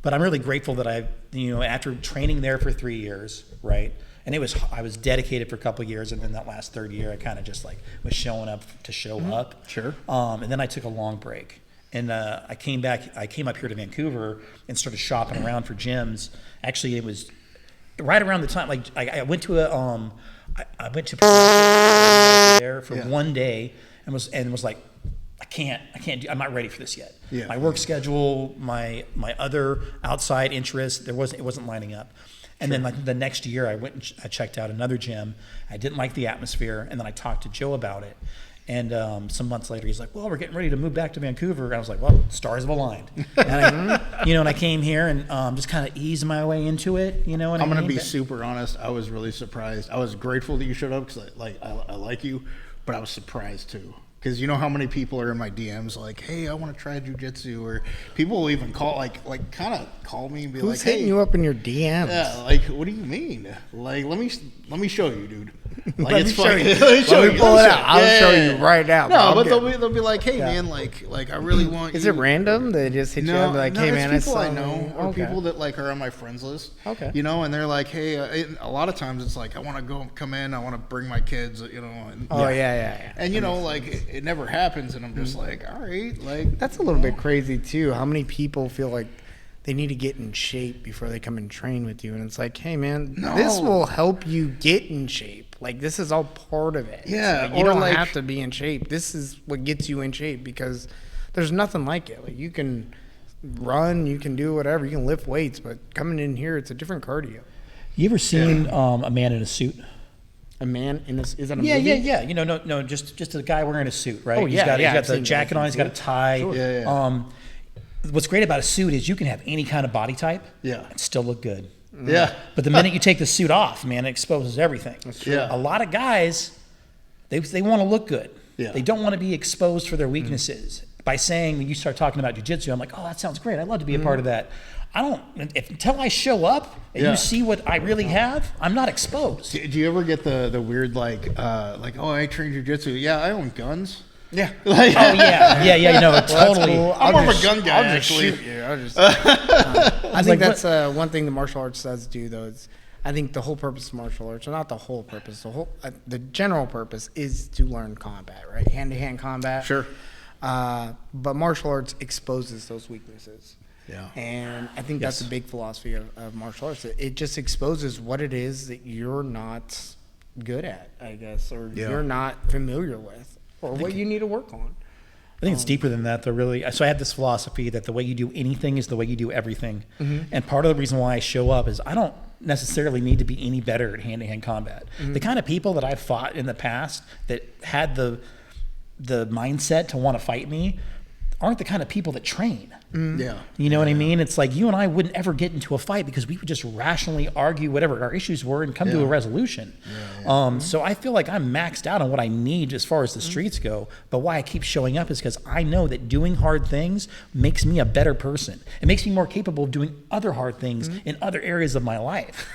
But I'm really grateful that after training there for 3 years, right? And I was dedicated for a couple of years, and then that last third year, I kind of just like was showing up to show up. Sure. And then I took a long break, and I came up here to Vancouver and started shopping around for gyms. Actually, it was right around the time I went to I went to there for 1 day and was like, I can't I'm not ready for this yet. Yeah. My work schedule, my other outside interests, it wasn't lining up. And then like the next year I went and I checked out another gym. I didn't like the atmosphere, and then I talked to Joe about it. And some months later he's like, well, we're getting ready to move back to Vancouver. And I was like, well, stars have aligned. And I came here and just kind of eased my way into it. I'm going to be super honest. I was really surprised. I was grateful that you showed up because I like you, but I was surprised too. Because you know how many people are in my DMs like, hey, I want to try jiu-jitsu, or people will even call kind of call me and be Who's like, hey, hitting you up in your DMs? Yeah, like, what do you mean? Like, let me show you, dude. Like, Let it's me show funny. you. Let me pull it out. I'll show you right now. No, but they'll be like, hey man, like I really want. Is it random? They just hit you up and be like, hey man, it's I people saw I know, or okay. people that like are on my friends list. Okay. And they're like, hey, a lot of times it's like, I want to come in, I want to bring my kids, And, yeah. And it never happens, and I'm just like, all right, like That's a little bit crazy too. How many people feel like they need to get in shape before they come and train with you? And it's like, hey man, this will help you get in shape. Like, this is all part of it. Yeah, you don't have to be in shape. This is what gets you in shape, because there's nothing like it. Like, you can run, you can do whatever, you can lift weights, but coming in here, it's a different cardio. You ever seen a man in a suit? A man in this? Is that a movie? Yeah. No, just a guy wearing a suit, right? Oh, yeah, He's got the seen jacket on. He's got a tie. Sure. Yeah. What's great about a suit is you can have any kind of body type and still look good. Yeah. But the minute you take the suit off, man, it exposes everything. That's true. Yeah. A lot of guys, they want to look good. Yeah. They don't want to be exposed for their weaknesses. By saying, when you start talking about jiu-jitsu, I'm like, oh, that sounds great. I'd love to be a part of that. Until I show up and you see what I really have, I'm not exposed. Do you ever get the weird oh, I train jiu-jitsu? Yeah, I own guns. Yeah. Totally. Cool. I'm more of a gun guy, I'll just actually. shoot you. I think like, that's one thing the martial arts does do, though. Is I think the whole purpose of martial arts, or not the whole purpose, the general purpose is to learn combat, right? Hand-to-hand combat. Sure. But martial arts exposes those weaknesses. Yeah. And I think that's a big philosophy of martial arts. It just exposes what it is that you're not good at, I guess, or you're not familiar with, or what you need to work on. I think it's deeper than that, though, really. So I have this philosophy that the way you do anything is the way you do everything. And part of the reason why I show up is I don't necessarily need to be any better at hand-to-hand combat. The kind of people that I've fought in the past that had the mindset to want to fight me aren't the kind of people that train. Yeah. You know what I mean? It's like you and I wouldn't ever get into a fight because we would just rationally argue whatever our issues were and come to a resolution. So I feel like I'm maxed out on what I need as far as the streets go. But why I keep showing up is because I know that doing hard things makes me a better person. It makes me more capable of doing other hard things in other areas of my life.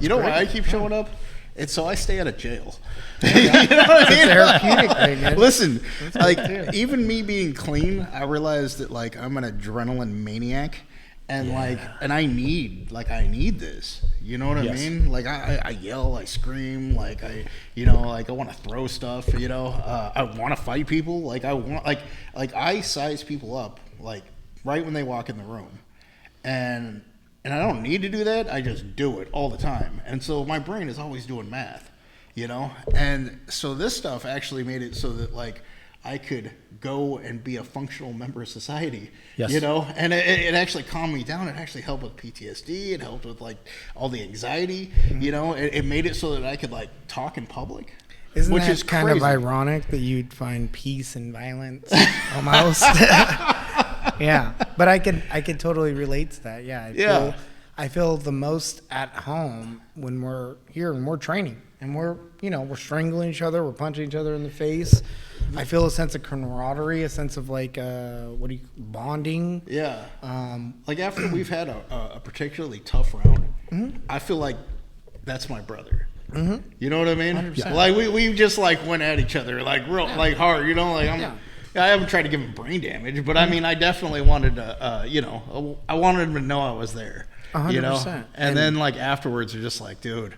You know why I keep showing up? And so I stay out of jail. You know what I mean? Therapeutic thing, man. Listen, like too. even me being clean, I realized that like I'm an adrenaline maniac, and I need this. You know what I mean? Like I yell, I scream, like I want to throw stuff. I want to fight people. Like I want like I size people up like right when they walk in the room, and I don't need to do that. I just do it all the time, and so my brain is always doing math. And so this stuff actually made it so that like I could go and be a functional member of society, and it actually calmed me down. It actually helped with PTSD. It helped with like all the anxiety, it made it so that I could like talk in public. Isn't which that is kind crazy. of ironic that you'd find peace in violence almost? Yeah, but I could totally relate to that. Yeah, I feel the most at home when we're here and we're training and we're strangling each other, we're punching each other in the face. I feel a sense of camaraderie, a sense of like bonding. Yeah. Like after we've had a particularly tough round, I feel like that's my brother. You know what I mean? 100%. Like we just like went at each other like real like hard. I haven't tried to give him brain damage, but I mean I definitely wanted to I wanted him to know I was there. 100%. And then like afterwards you're just like, dude,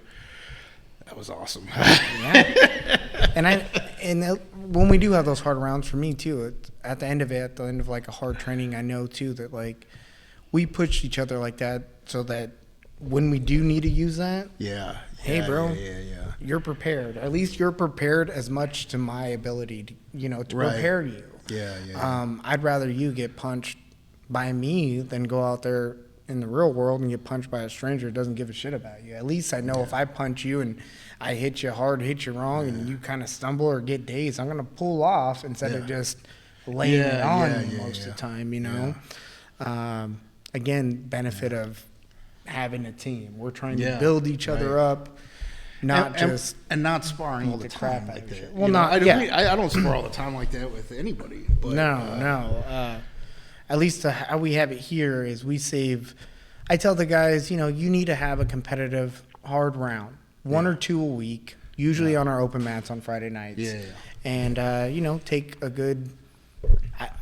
that was awesome. Yeah. And when we do have those hard rounds, for me too, at the end of like a hard training, I know too that like we push each other like that so that when we do need to use that, hey bro, you're prepared. At least you're prepared as much to my ability to prepare you. I'd rather you get punched by me than go out there in the real world and get punched by a stranger who doesn't give a shit about you. At least I know if I punch you and I hit you hard, hit you wrong, and you kind of stumble or get dazed, I'm going to pull off instead of just laying it on you most of the time, Again, benefit of having a team. We're trying to build each other up, not just... And not sparring all the crap time out like of that. shit. Well, I don't spar all the time like that with anybody. But, No. At least how we have it here is we save... I tell the guys, you need to have a competitive hard round. One or two a week, usually on our open mats on Friday nights. And, take a good...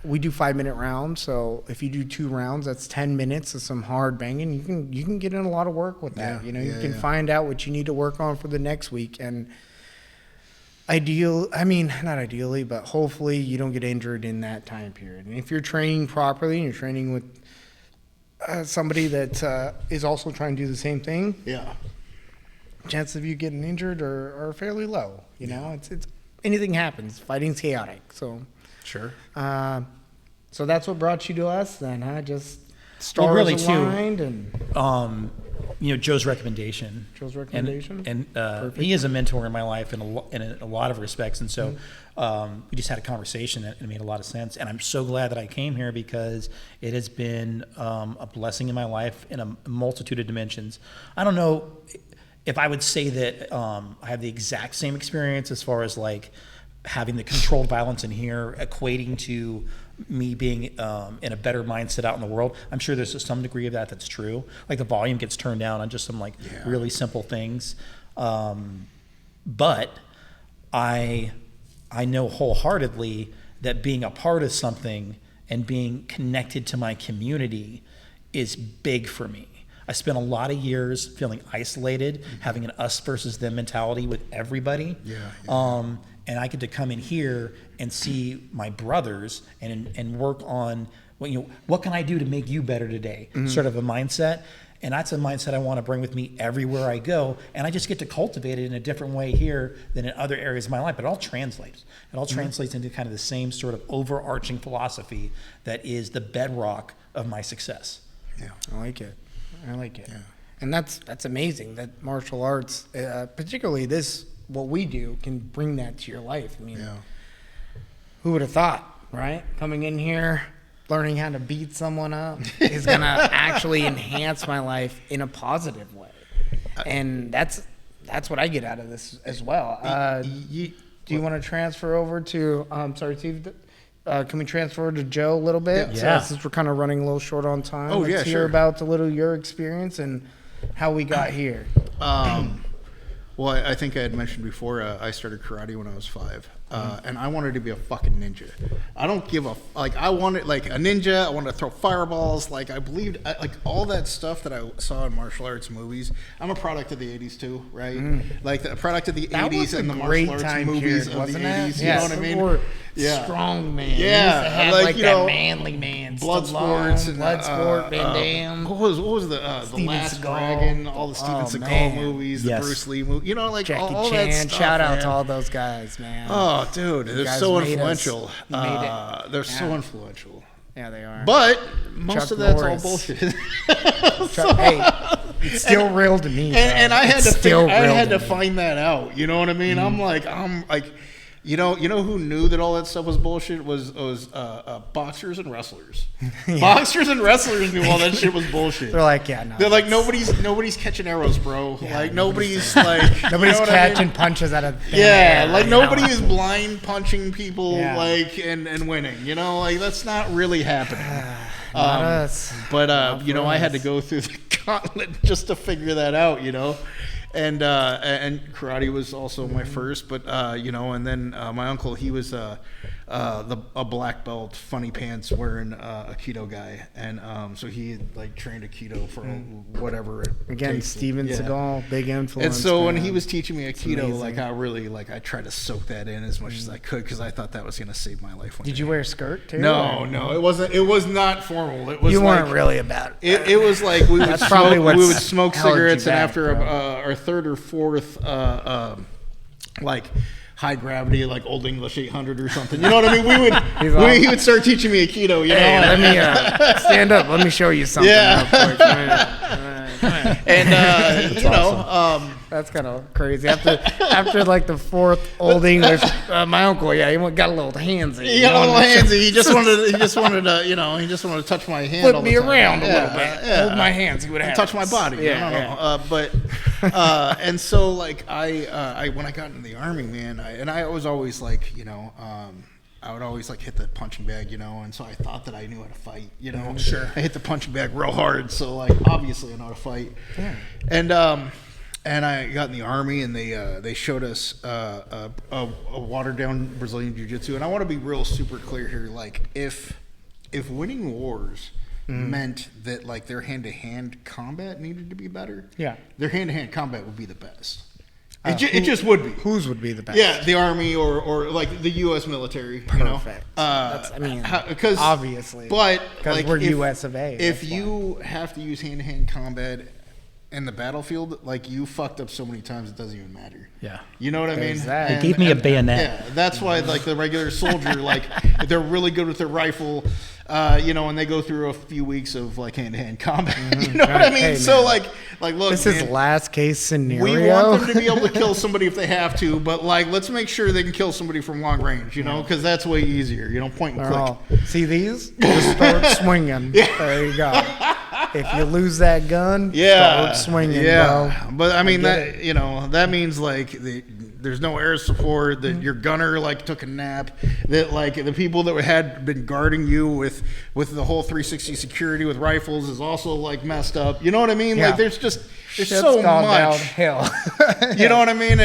We do 5-minute rounds, so if you do 2 rounds, that's 10 minutes of some hard banging. You can get in a lot of work with that. You can find out what you need to work on for the next week. And not ideally, but hopefully you don't get injured in that time period. And if you're training properly and you're training with somebody that is also trying to do the same thing, chances of you getting injured are fairly low. It's anything happens. Fighting's chaotic, so. Sure. So that's what brought you to us then, huh? Just stars really aligned and Joe's recommendation. And he is a mentor in my life in a lot of respects, and so we just had a conversation and it made a lot of sense. And I'm so glad that I came here because it has been a blessing in my life in a multitude of dimensions. I don't know if I would say that I have the exact same experience as far as like having the controlled violence in here equating to me being in a better mindset out in the world. I'm sure there's some degree of that's true. Like the volume gets turned down on just some really simple things. But I know wholeheartedly that being a part of something and being connected to my community is big for me. I spent a lot of years feeling isolated, having an us versus them mentality with everybody. And I get to come in here and see my brothers and work on what can I do to make you better today? Sort of a mindset. And that's a mindset I want to bring with me everywhere I go. And I just get to cultivate it in a different way here than in other areas of my life. But it all translates. It all translates into kind of the same sort of overarching philosophy that is the bedrock of my success. Yeah, I like it. Yeah. And that's amazing that martial arts, particularly what we do, can bring that to your life. I mean, who would have thought, right? Coming in here, learning how to beat someone up is going to actually enhance my life in a positive way. And that's what I get out of this as well. Do you want to transfer over to, sorry, Steve, can we transfer to Joe a little bit? Yeah. Since we're kind of running a little short on time. Oh, Let's hear about your experience and how we got here. Well, I think I had mentioned before, I started karate when I was 5. And I wanted to be a fucking ninja. I don't give a like. I wanted like a ninja. I wanted to throw fireballs. Like I believed like all that stuff that I saw in martial arts movies. I'm a product of the '80s too, right? Like a product of the That was '80s a and the great martial arts time movies period, of the wasn't '80s. it? You know what I mean? Or Yeah. Strong man. Yeah, Used to have like, like you that know, manly man. Blood Stallone, sports and Bloodsport, Van Damme. What was the Last Seagal. Dragon? All the Steven Seagal man. movies, Yes. the Bruce Lee movie. You know, like Jackie all Chan. that stuff. Shout out man. to all those guys, man. Oh, dude, they're guys so made us- influential. made it. They're so influential. Yeah, they are. But most Chuck of that's Norris. all bullshit. Hey, it's still real to me. And I had It's to still I real had to me. find that out. You know what I mean? I'm like, you know who knew that all that stuff was bullshit was boxers and wrestlers. Boxers and wrestlers knew all that shit was bullshit. They're like, yeah, no. They're like nobody's catching arrows, bro. Like nobody's like Nobody's you know what I mean? catching punches out of thin Yeah, air, like you know? nobody is blind punching people Yeah. like and winning. You know, like that's not really happening. Not us. But you know, for I had to us. go through the gauntlet just to figure that out. You know, and karate was also my first. But you know, and then my uncle, he was a black belt, funny pants wearing Aikido guy, and so he like trained Aikido for whatever. It Again, takes. Steven Yeah. Seagal, big influence. And so when man. he was teaching me Aikido, amazing. like I really like I tried to soak that in as much as I could because I thought that was gonna save my life. One Did day. you wear a skirt too? No, or- no, it wasn't. It was not formal. It was You like, weren't really about it. It was like we would That's probably smoke, what's we would smoke held you cigarettes, and back, after bro. our third or fourth like high gravity, like Old English 800 or something. You know what I mean? He's all- He would start teaching me Aikido. You Hey, know, let me stand up. Let me show you something. Yeah. real quick. Come here. and you know. That's kind of crazy. After like the fourth Old English, my uncle, yeah, he got a little handsy. He got a little handsy. He just wanted to, you know, he just wanted to touch my hand. Flip all the me time. around a Yeah, little bit. yeah. Hold my hands. He would have And touch my body. Yeah, I don't know. But and so like I when I got in the army, man, I was always like, you know, I would always like hit the punching bag, you know, and so I thought that I knew how to fight, you know. Sure. I hit the punching bag real hard, so like obviously I know how to fight. Yeah. And I got in the army, and they showed us a watered down Brazilian jiu-jitsu. And I want to be real super clear here, like if winning wars meant that like their hand-to-hand combat needed to be better, Yeah. their hand-to-hand combat would be the best. It just would be. Whose would be the best? Yeah, the army or like the U.S. military. You know? Perfect. That's, I mean, because obviously. but Because like, we're if, US of A. If that's you have to use hand-to-hand combat in the battlefield, like you fucked up so many times, it doesn't even matter. Yeah. You know what I mean? Exactly. They gave me a bayonet. Yeah, that's why like the regular soldier, like they're really good with their rifle, you know, and they go through a few weeks of like hand-to-hand combat. You know what I mean? Hey, So man. like look, This man, is last case scenario. we want them to be able to kill somebody if they have to, but like let's make sure they can kill somebody from long range, you know, because that's way easier. You know, point and They're click. all- see these? Just start swinging. There you go. If you lose that gun, Yeah, start swinging, yeah. bro. But I mean get that you know that means like there's no air support. That your gunner like took a nap. That like the people that had been guarding you with the whole 360 security with rifles is also like messed up. You know what I mean? Yeah. Like there's Shit's so gone much. downhill. You know what I mean?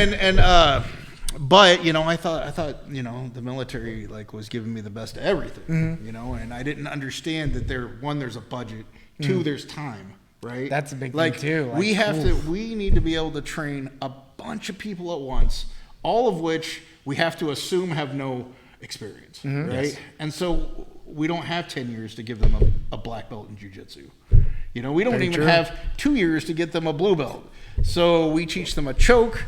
But you know, I thought you know the military like was giving me the best of everything. You know, and I didn't understand that there's a budget. Two, there's time. Right. That's a big thing, like, too. Like, we need to be able to train a bunch of people at once, all of which we have to assume have no experience, right? Yes. And so we don't have 10 years to give them a black belt in jiu-jitsu. You know, we don't Very even true. have 2 years to get them a blue belt. So we teach them a choke,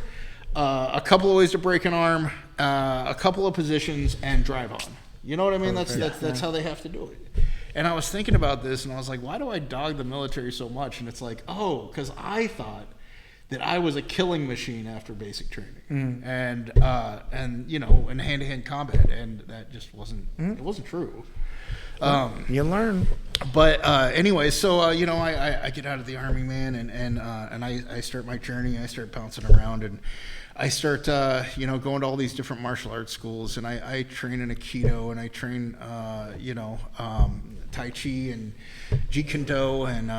a couple of ways to break an arm, a couple of positions, and drive on. You know what I mean? That's how they have to do it. And I was thinking about this, and I was like, why do I dog the military so much? And it's like, oh, because I thought that I was a killing machine after basic training, and you know, in hand-to-hand combat, and that just wasn't it wasn't true. You learn. But anyway, so you know, I get out of the army, man, and I start my journey. I start bouncing around, and I start you know, going to all these different martial arts schools, and I train in Aikido, and I train you know, Tai Chi and Jeet Kune Do and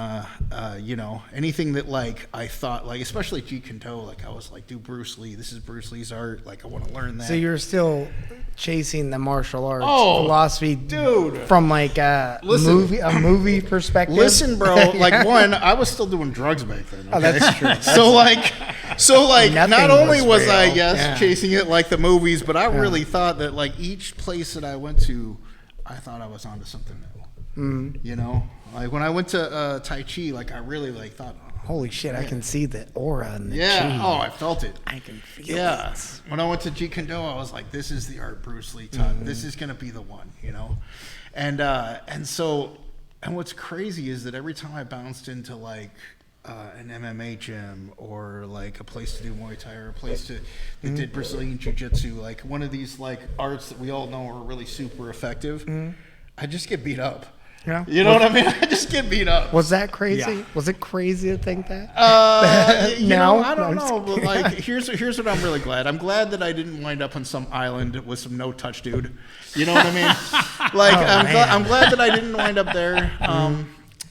you know, anything that like I thought like, especially Jeet Kune Do, like I was like, dude, Bruce Lee, this is Bruce Lee's art. Like I want to learn that. So you're still chasing the martial arts philosophy, dude, from like a movie perspective. Listen, bro. Like one, I was still doing drugs back then. Okay? Oh, that's true. So like, Nothing not only was real. I, yes, chasing it like the movies, but I really thought that like each place that I went to, I thought I was onto something new. You know, like when I went to Tai Chi, like I really like thought, holy shit, I can see the aura in the chi. Oh, I felt it. I can feel it. When I went to Jeet Kune Do, I was like, this is the art Bruce Lee taught. This is gonna be the one, you know, and so what's crazy is that every time I bounced into like an MMA gym or like a place to do Muay Thai or a place that did Brazilian Jiu-Jitsu, like one of these like arts that we all know are really super effective, I just get beat up. Yeah. You know what I mean? I just get beat up. Was that crazy? Yeah. Was it crazy to think that? You No? know, I don't No, I'm know. just But like, here's what I'm really glad. I'm glad that I didn't wind up on some island with some no touch dude. You know what I mean? Like, I'm glad that I didn't wind up there.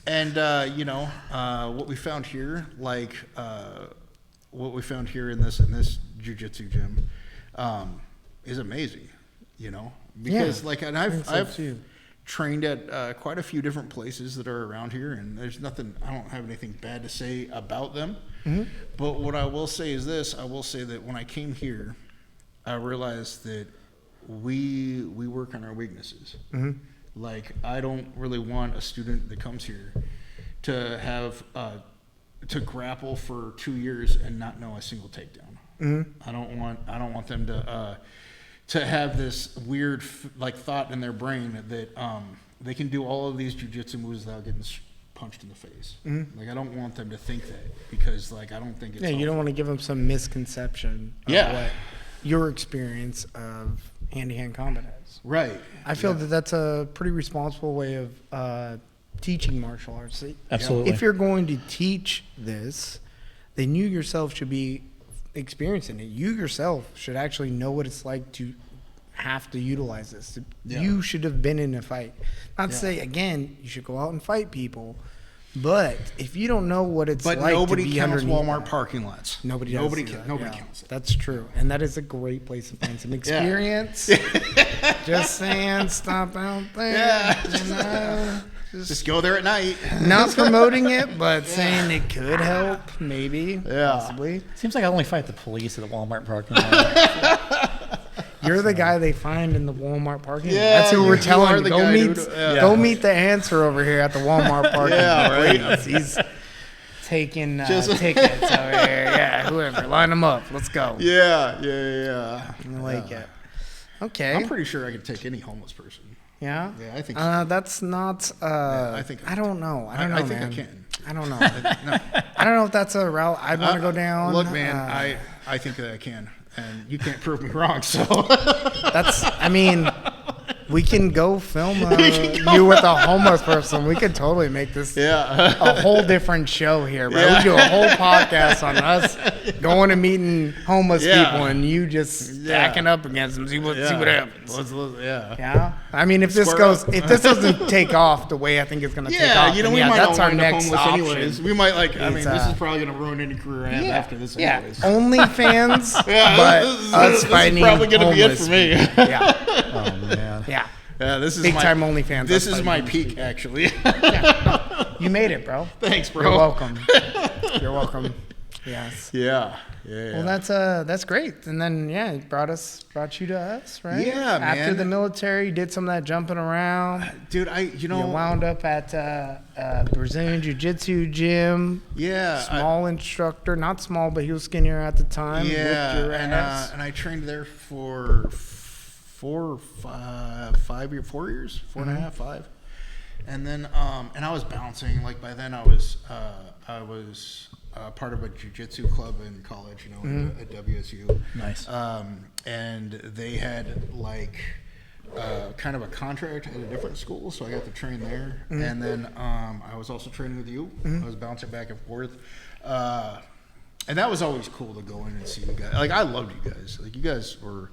And you know, what we found here, like what we found here in this jiu-jitsu gym, is amazing. You know, because like, and I've trained at quite a few different places that are around here, and there's nothing, I don't have anything bad to say about them. But what I will say is this: I will say that when I came here, I realized that we work on our weaknesses. Like, I don't really want a student that comes here to have to grapple for 2 years and not know a single takedown. I don't want them to have this weird like thought in their brain that they can do all of these jiu-jitsu moves without getting punched in the face. Like, I don't want them to think that, because like I don't think it's you don't want to give them some misconception of what your experience of hand-to-hand combat is. Right. I feel that that's a pretty responsible way of teaching martial arts. Absolutely. If you're going to teach this, then you yourself should be experiencing it. You yourself should actually know what it's like to have to utilize this. You should have been in a fight. Not to say, again, you should go out and fight people, but if you don't know what it's like to be counts underneath Walmart that, parking lots. Nobody counts it. That's true, and that is a great place to find some experience. Just saying, stop out there. You know, just go there at night. Not promoting it, but saying it could help, maybe, possibly. Seems like I only fight the police at the Walmart parking lot. You're the guy they find in the Walmart parking lot. Yeah, That's who we're telling. the Go guy, meet, dude. go meet the answer over here at the Walmart parking lot. right. He's taking tickets over here. Yeah, whoever, line them up. Let's go. Yeah. I like it. Okay. I'm pretty sure I could take any homeless person. Yeah. Yeah, I think so. That's not. I think I don't know. I don't know, I think man. I can. I don't know. I don't know if that's a route I'd want to go down. Look, man, I think that I can, and you can't prove me wrong. So that's. I mean, we can go film you with a homeless person. We could totally make this a whole different show here, bro. We do a whole podcast on us going and meeting homeless people and you just stacking up against them. See what happens. Yeah. I mean, if this doesn't take off the way I think it's gonna take off, you know, we might that's not our wind up next homeless option. anyways. We might like. I mean, this is probably gonna ruin any career I have after this. Anyways. OnlyFans, but us finding probably gonna be it homeless for me. Yeah. Oh man. Yeah. This is big time OnlyFans. This is my peak, actually. You made it, bro. Thanks, bro. You're welcome. You're welcome. Yes. Yeah. Well, that's great. And then it brought you to us, right? Yeah, man. After the military, you did some of that jumping around. Dude, you wound up at Brazilian Jiu-Jitsu gym. Yeah. Small instructor, not small, but he was skinnier at the time. Yeah. Whipped your ass. And I trained there for 4 years, 4.5, 5. And then, and I was bouncing. Like, by then I was part of a jiu-jitsu club in college, you know, at WSU. Nice. And they had like kind of a contract at a different school, so I got to train there. And then I was also training with you. I was bouncing back and forth. And that was always cool to go in and see you guys. Like, I loved you guys. Like, you guys were,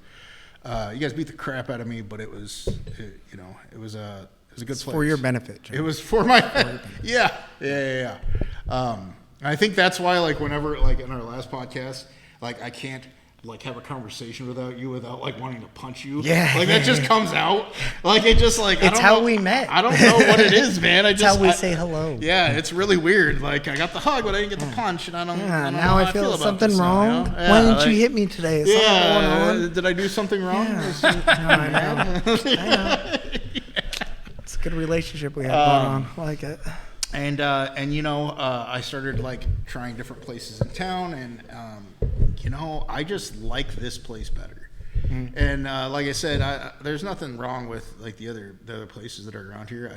you guys beat the crap out of me, but it was a good place. For your benefit, John. It was for my, yeah. I think that's why, like, whenever, like, in our last podcast, like, I can't, like, have a conversation without like wanting to punch you. Yeah. Like, that just comes out. Like, it just, like, I It's don't how know. we met. I don't know what it is, man. It's how we say hello. Yeah, it's really weird. Like, I got the hug, but I didn't get the punch, and I don't know Now how I feel about something this now, wrong. you know? Why didn't like, you hit me today? Is something going on? Did I do something wrong? Yeah. I know. It's a good relationship we have going on. I like it. And you know, I started like trying different places in town, and you know, I just like this place better. And like I said, there's nothing wrong with like the other places that are around here.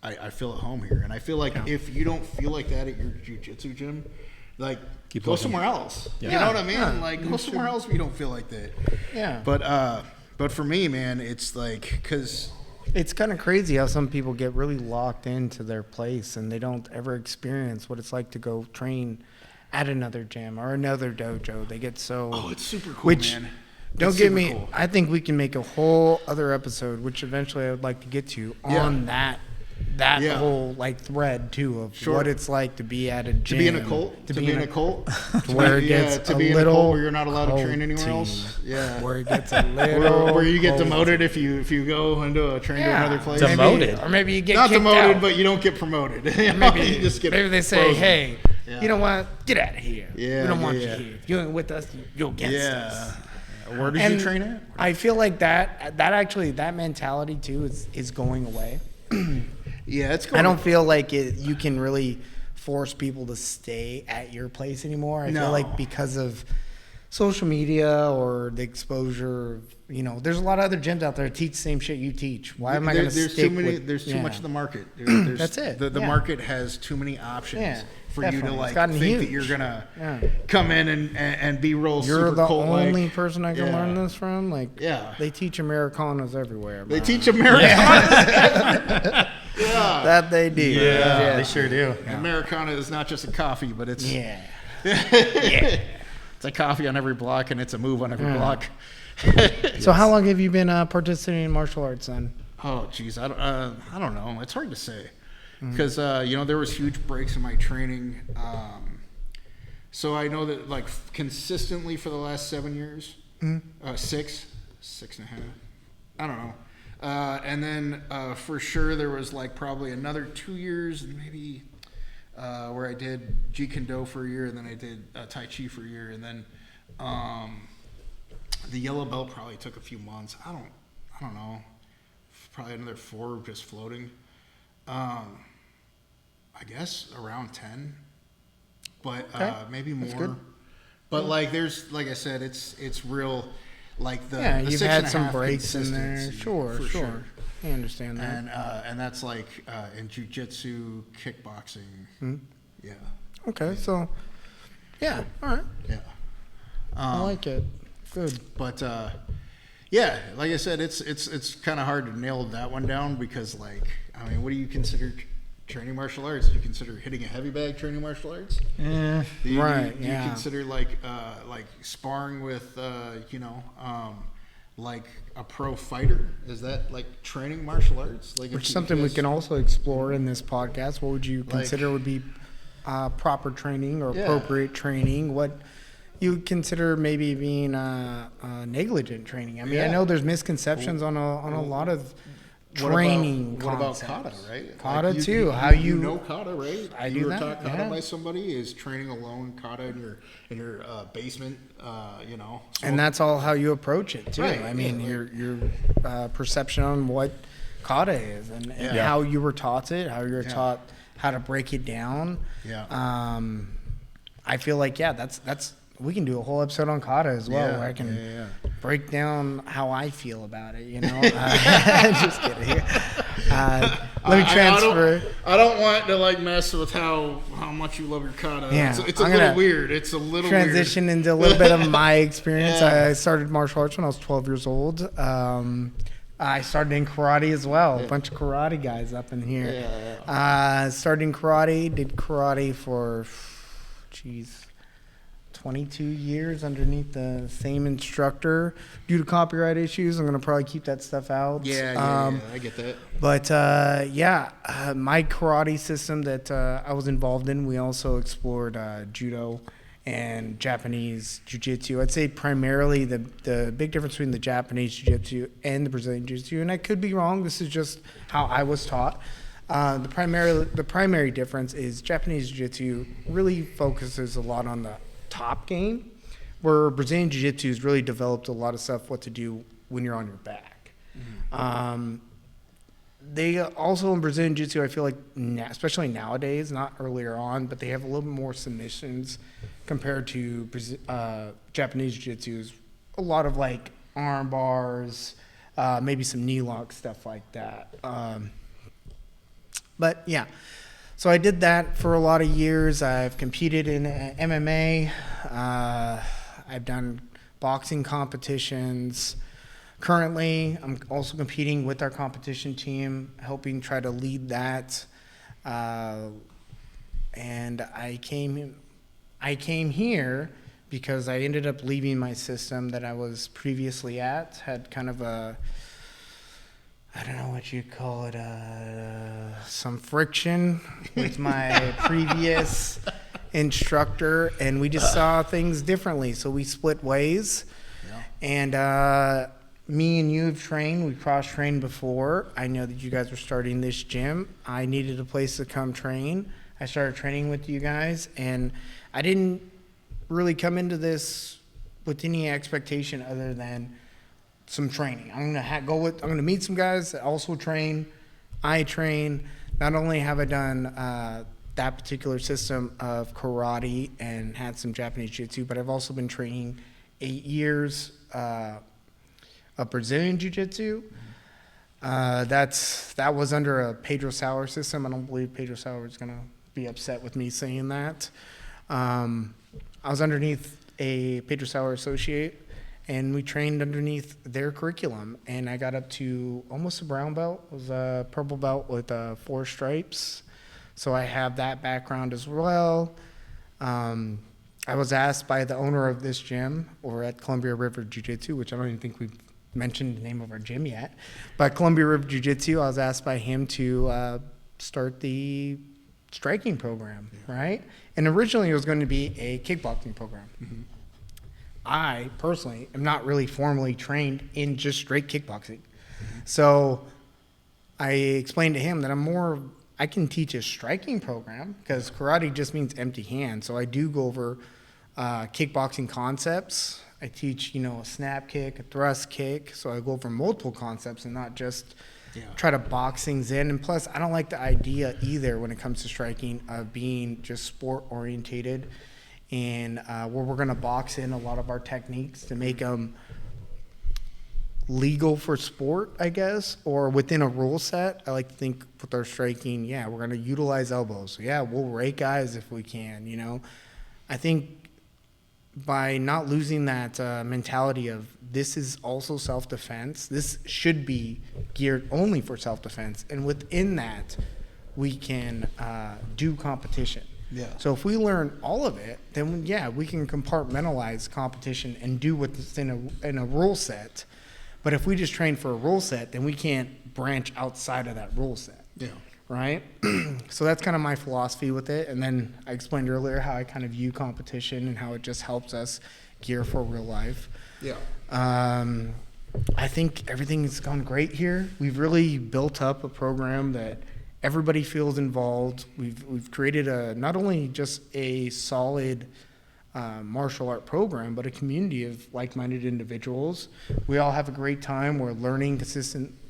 I feel at home here, and I feel like if you don't feel like that at your jiu-jitsu gym, like go somewhere else. Yeah. You know what I mean? Yeah. Like go somewhere else if you don't feel like that. Yeah. But for me, man, it's like because. It's kind of crazy how some people get really locked into their place and they don't ever experience what it's like to go train at another gym or another dojo. They get so... Oh, it's super cool, which, man. Don't It's get super me... cool. I think we can make a whole other episode, which eventually I would like to get to, on that Yeah. whole like thread too of Sure. what it's like to be at a gym. To be in a cult? To be in a cult? Where it gets to a be in a little cult where you're not allowed to train anywhere culty. else? Yeah. Where it gets a little... Where you get culty. demoted if you go into a train to another place. Demoted. Or maybe you get Not kicked demoted, out. but you don't get promoted. Maybe, you just get maybe they say, frozen. hey, Yeah. you know what? Get out of here. Yeah, we don't want yeah. you here. If you ain't with us, you're against Yeah. us. Where did And you train at? I feel like that mentality too is going away. Yeah, it's going. I don't feel like you can really force people to stay at your place anymore. I No. feel like because of social media or the exposure of, there's a lot of other gyms out there that teach the same shit you teach. Why am I going to There's stick too many. with... There's too yeah. much of the market. There's, That's it, The yeah. market has too many options Yeah, for you to definitely. It's like gotten think that huge. you're gonna Yeah. come in and be real You're super the cult-like. only person I can Yeah. learn this from. Like, Yeah. they teach Americanos everywhere. They man. teach Americana. Yeah. That they do. Yeah, they sure do. Americana is not just a coffee, but it's Yeah. it's a coffee on every block and it's a move on every block. So how long have you been participating in martial arts then? Oh, geez, I don't know. It's hard to say because there was huge breaks in my training. So I know that like consistently for the last 7 years, 6.5. I don't know. And then for sure there was like probably another 2 years maybe where I did Jeet Kune Do for a year, and then I did Tai Chi for a year, and then the yellow belt probably took a few months. I don't know. Probably another 4 just floating. I guess around 10, but Okay. maybe more. That's good. But like like I said, it's real. Like the Yeah, the you've 6.5 had some breaks in there. consistency, Sure, for sure. I understand that. And that's like in jiu-jitsu, kickboxing. Yeah. Okay, so yeah, all right. Yeah. I like it. Good. But yeah, like I said, it's kind of hard to nail that one down because like I mean, what do you consider training martial arts? Do you consider hitting a heavy bag training martial arts? Yeah. Do you, Right, Do you yeah. consider like sparring with like a pro fighter? Is that like training martial arts? Like Which is something we can also explore in this podcast. What would you consider would be proper training or appropriate training? What you would consider maybe being negligent training? I mean, I Yeah. know there's misconceptions on a lot of What training about concepts. kata, right? Kata Like too. How you know kata, right? I you do were that, taught kata yeah. by somebody is training alone kata in your basement. and that's all how you approach it too. Right, I mean, yeah. your perception on what kata is and Yeah. how you were taught it, how you were Yeah. taught how to break it down. Yeah. I feel like that's we can do a whole episode on kata as well, Yeah, where I can yeah. break down how I feel about it. Just kidding. Let me transfer. I don't want to like mess with how much you love your kata. Yeah, It's a I'm little gonna weird. It's a little Transition into a little bit of my experience. Yeah. I started martial arts when I was 12 years old. I started in karate as well. A bunch of karate guys up in here. Started in karate. Did karate for, 22 years underneath the same instructor. Due to copyright issues, I'm going to probably keep that stuff out. Yeah, I get that. But my karate system that I was involved in, we also explored judo and Japanese jiu-jitsu. I'd say primarily the big difference between the Japanese jiu-jitsu and the Brazilian jiu-jitsu, and I could be wrong, this is just how I was taught. The primary difference is Japanese jiu-jitsu really focuses a lot on the top game, where Brazilian jiu-jitsu has really developed a lot of stuff what to do when you're on your back. Mm-hmm. They also in Brazilian jiu-jitsu, I feel like, especially nowadays, not earlier on, but they have a little bit more submissions compared to Japanese jiu-jitsu. A lot of like arm bars, maybe some knee lock stuff like that. But yeah, so I did that for a lot of years. I've competed in MMA. I've done boxing competitions. Currently, I'm also competing with our competition team, helping try to lead that. And I came here because I ended up leaving my system that I was previously at. Had kind of a, I don't know what you'd call it, some friction with my previous instructor, and we just saw things differently. So we split ways. Yeah. And me and you have trained. We cross-trained before. I know that you guys were starting this gym. I needed a place to come train. I started training with you guys, and I didn't really come into this with any expectation other than some training. I'm gonna meet some guys that also train. I train. Not only have I done that particular system of karate and had some Japanese jiu-jitsu, but I've also been training 8 years of Brazilian jiu-jitsu. That was under a Pedro Sauer system. I don't believe Pedro Sauer is gonna be upset with me saying that. I was underneath a Pedro Sauer associate, and we trained underneath their curriculum, and I got up to almost a brown belt. It was a purple belt with 4 stripes. So I have that background as well. I was asked by the owner of this gym, or at Columbia River Jiu-Jitsu, which I don't even think we've mentioned the name of our gym yet, but Columbia River Jiu-Jitsu, I was asked by him to start the striking program, right? And originally it was going to be a kickboxing program. Mm-hmm. I personally am not really formally trained in just straight kickboxing. Mm-hmm. So I explained to him that I can teach a striking program because karate just means empty hands. So I do go over kickboxing concepts. I teach, a snap kick, a thrust kick. So I go over multiple concepts and not just try to box things in. And plus, I don't like the idea either when it comes to striking of being just sport orientated, and where we're going to box in a lot of our techniques to make them legal for sport, I guess, or within a rule set. I like to think with our striking, we're going to utilize elbows. So we'll rake guys if we can, I think by not losing that mentality of this is also self-defense, this should be geared only for self-defense, and within that, we can do competition. Yeah. So if we learn all of it, then we can compartmentalize competition and do what's in a rule set. But if we just train for a rule set, then we can't branch outside of that rule set. Yeah. Right? So that's kind of my philosophy with it. And then I explained earlier how I kind of view competition and how it just helps us gear for real life. Yeah. I think everything's gone great here. We've really built up a program that everybody feels involved. We've created not only just a solid martial art program, but a community of like-minded individuals. We all have a great time. We're learning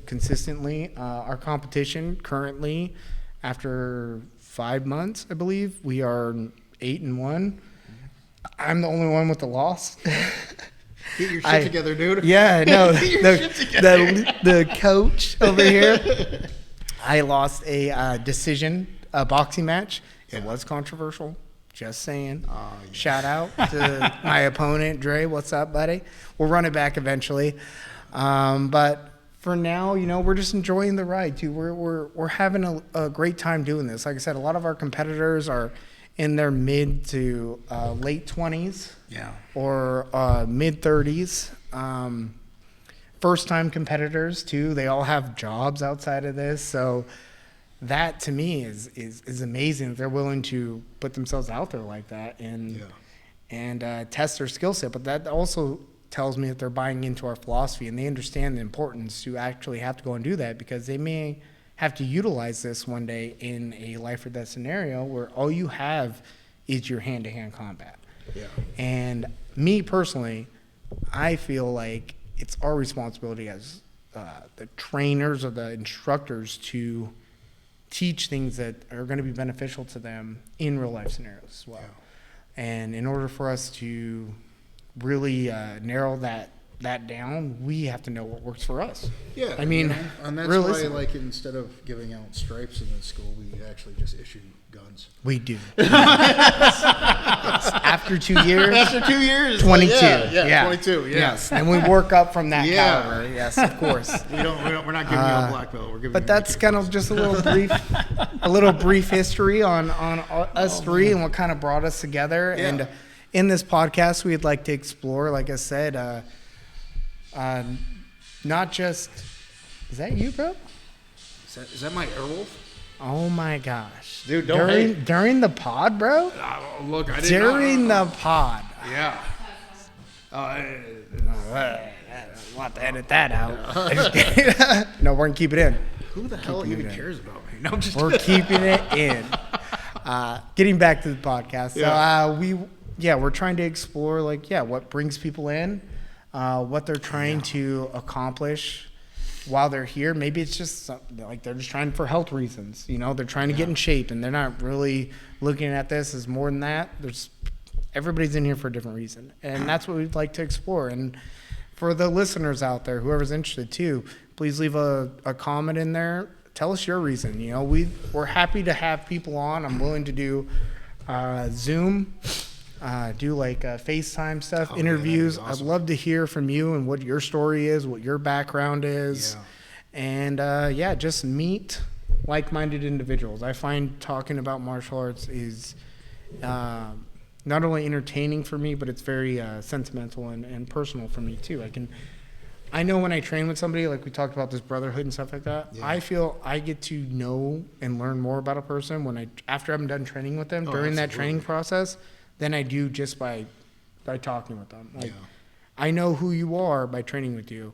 consistently. Our competition currently, after 5 months, I believe, we are 8-1. I'm the only one with the loss. Get your shit together, dude. Yeah, no. The coach over here. I lost a decision, a boxing match. It was controversial. Just saying. Oh, yeah. Shout out to my opponent, Dre. What's up, buddy? We'll run it back eventually. But for now, we're just enjoying the ride too. We're having a great time doing this. Like I said, a lot of our competitors are in their mid to late 20s Yeah. or mid 30s. First-time competitors too. They all have jobs outside of this, so that to me is amazing. They're willing to put themselves out there like that and test their skill set. But that also tells me that they're buying into our philosophy and they understand the importance to actually have to go and do that, because they may have to utilize this one day in a life or death scenario where all you have is your hand-to-hand combat. Yeah. And me personally, I feel like it's our responsibility as the trainers or the instructors to teach things that are going to be beneficial to them in real life scenarios as well. Yeah. And in order for us to really narrow that down, we have to know what works for us. Yeah, I mean, and that's why, like, instead of giving out stripes in the school, we actually just issue guns. We do. After 2 years. After 2 years, 22. Yeah, 22. Yeah. Yes, and we work up from that Yeah. caliber. Yes, of course. We're not giving you a black belt. We're giving. But you that's kind of just a little brief history on us three and what kind of brought us together. Yeah. And in this podcast, we'd like to explore, like I said, not just. Is that you, bro? Is that my Airwolf? Oh my gosh, Dude, don't hate. during the pod, bro. Look, I didn't During know. the pod. Yeah. We'll have to edit that out. No, we're gonna keep it in. Who the hell even cares about me? No, I'm just. We're keeping it in. Getting back to the podcast. So we're trying to explore what brings people in, what they're trying to accomplish while they're here. Maybe it's just like they're just trying for health reasons. You know, they're trying to get in shape and they're not really looking at this as more than that. Everybody's in here for a different reason. And that's what we'd like to explore. And for the listeners out there, whoever's interested too, please leave a comment in there. Tell us your reason. You know, we're happy to have people on. I'm willing to do Zoom, do like FaceTime stuff, interviews. Awesome. I'd love to hear from you and what your story is, what your background is. Yeah. And just meet like-minded individuals. I find talking about martial arts is not only entertaining for me, but it's very sentimental and personal for me too. I know when I train with somebody, like we talked about this brotherhood and stuff like that, I feel I get to know and learn more about a person after I'm done training with them during that training process than I do just by talking with them. I know who you are by training with you.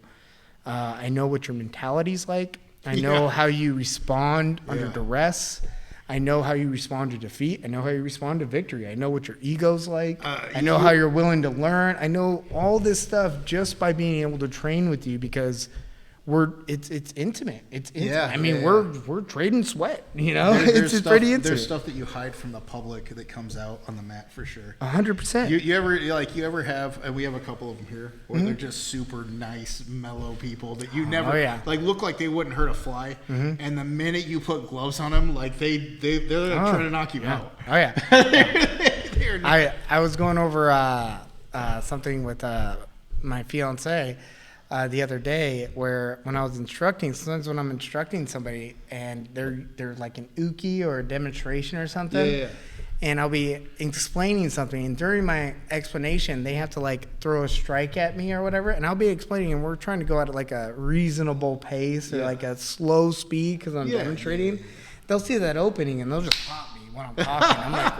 I know what your mentality's like. I know how you respond under duress. I know how you respond to defeat. I know how you respond to victory. I know what your ego's like. I know how you're willing to learn. I know all this stuff just by being able to train with you, because it's intimate. It's intimate. I mean, we're trading sweat. You know, it's pretty intimate. There's stuff that you hide from the public that comes out on the mat for sure. 100%. You ever have, and we have a couple of them here, where they're just super nice, mellow people that you never look like they wouldn't hurt a fly, and the minute you put gloves on them, like they're trying to knock you out. Oh yeah. I was going over something with my fiance the other day, where when I was instructing, sometimes when I'm instructing somebody and they're like an uki or a demonstration or something, and I'll be explaining something, and during my explanation they have to like throw a strike at me or whatever, and I'll be explaining, and we're trying to go at like a reasonable pace or like a slow speed because I'm demonstrating. They'll see that opening and they'll just pop me when I'm talking. I'm like,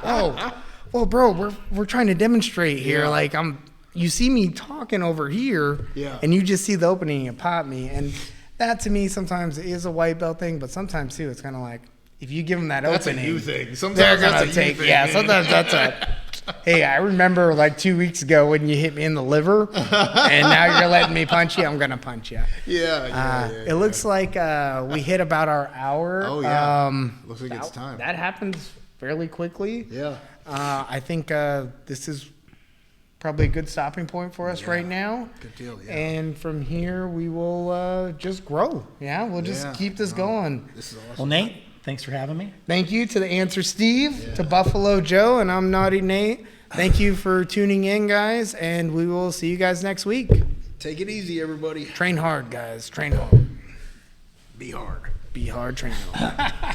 whoa, bro, we're trying to demonstrate here. Like you see me talking over here, and you just see the opening and pop me. And that to me sometimes is a white belt thing, but sometimes too it's kind of like, if you give them that opening, that's a you thing. Sometimes they're that's gonna a take. you thing, Yeah, man. sometimes that's a. Hey, I remember like 2 weeks ago when you hit me in the liver, and now you're letting me punch you. I'm gonna punch you. It looks like we hit about our hour. Oh yeah. Looks like it's time. That happens fairly quickly. Yeah. I think this is probably a good stopping point for us right now. Good deal. Yeah. And from here we will just grow. Yeah, we'll just keep this going. This is awesome. Well, Nate, thanks for having me. Thank you to the Answer Steve, to Buffalo Joe, and I'm Naughty Nate. Thank you for tuning in, guys, and we will see you guys next week. Take it easy, everybody. Train hard, guys. Train hard. Be hard. Be hard, train hard.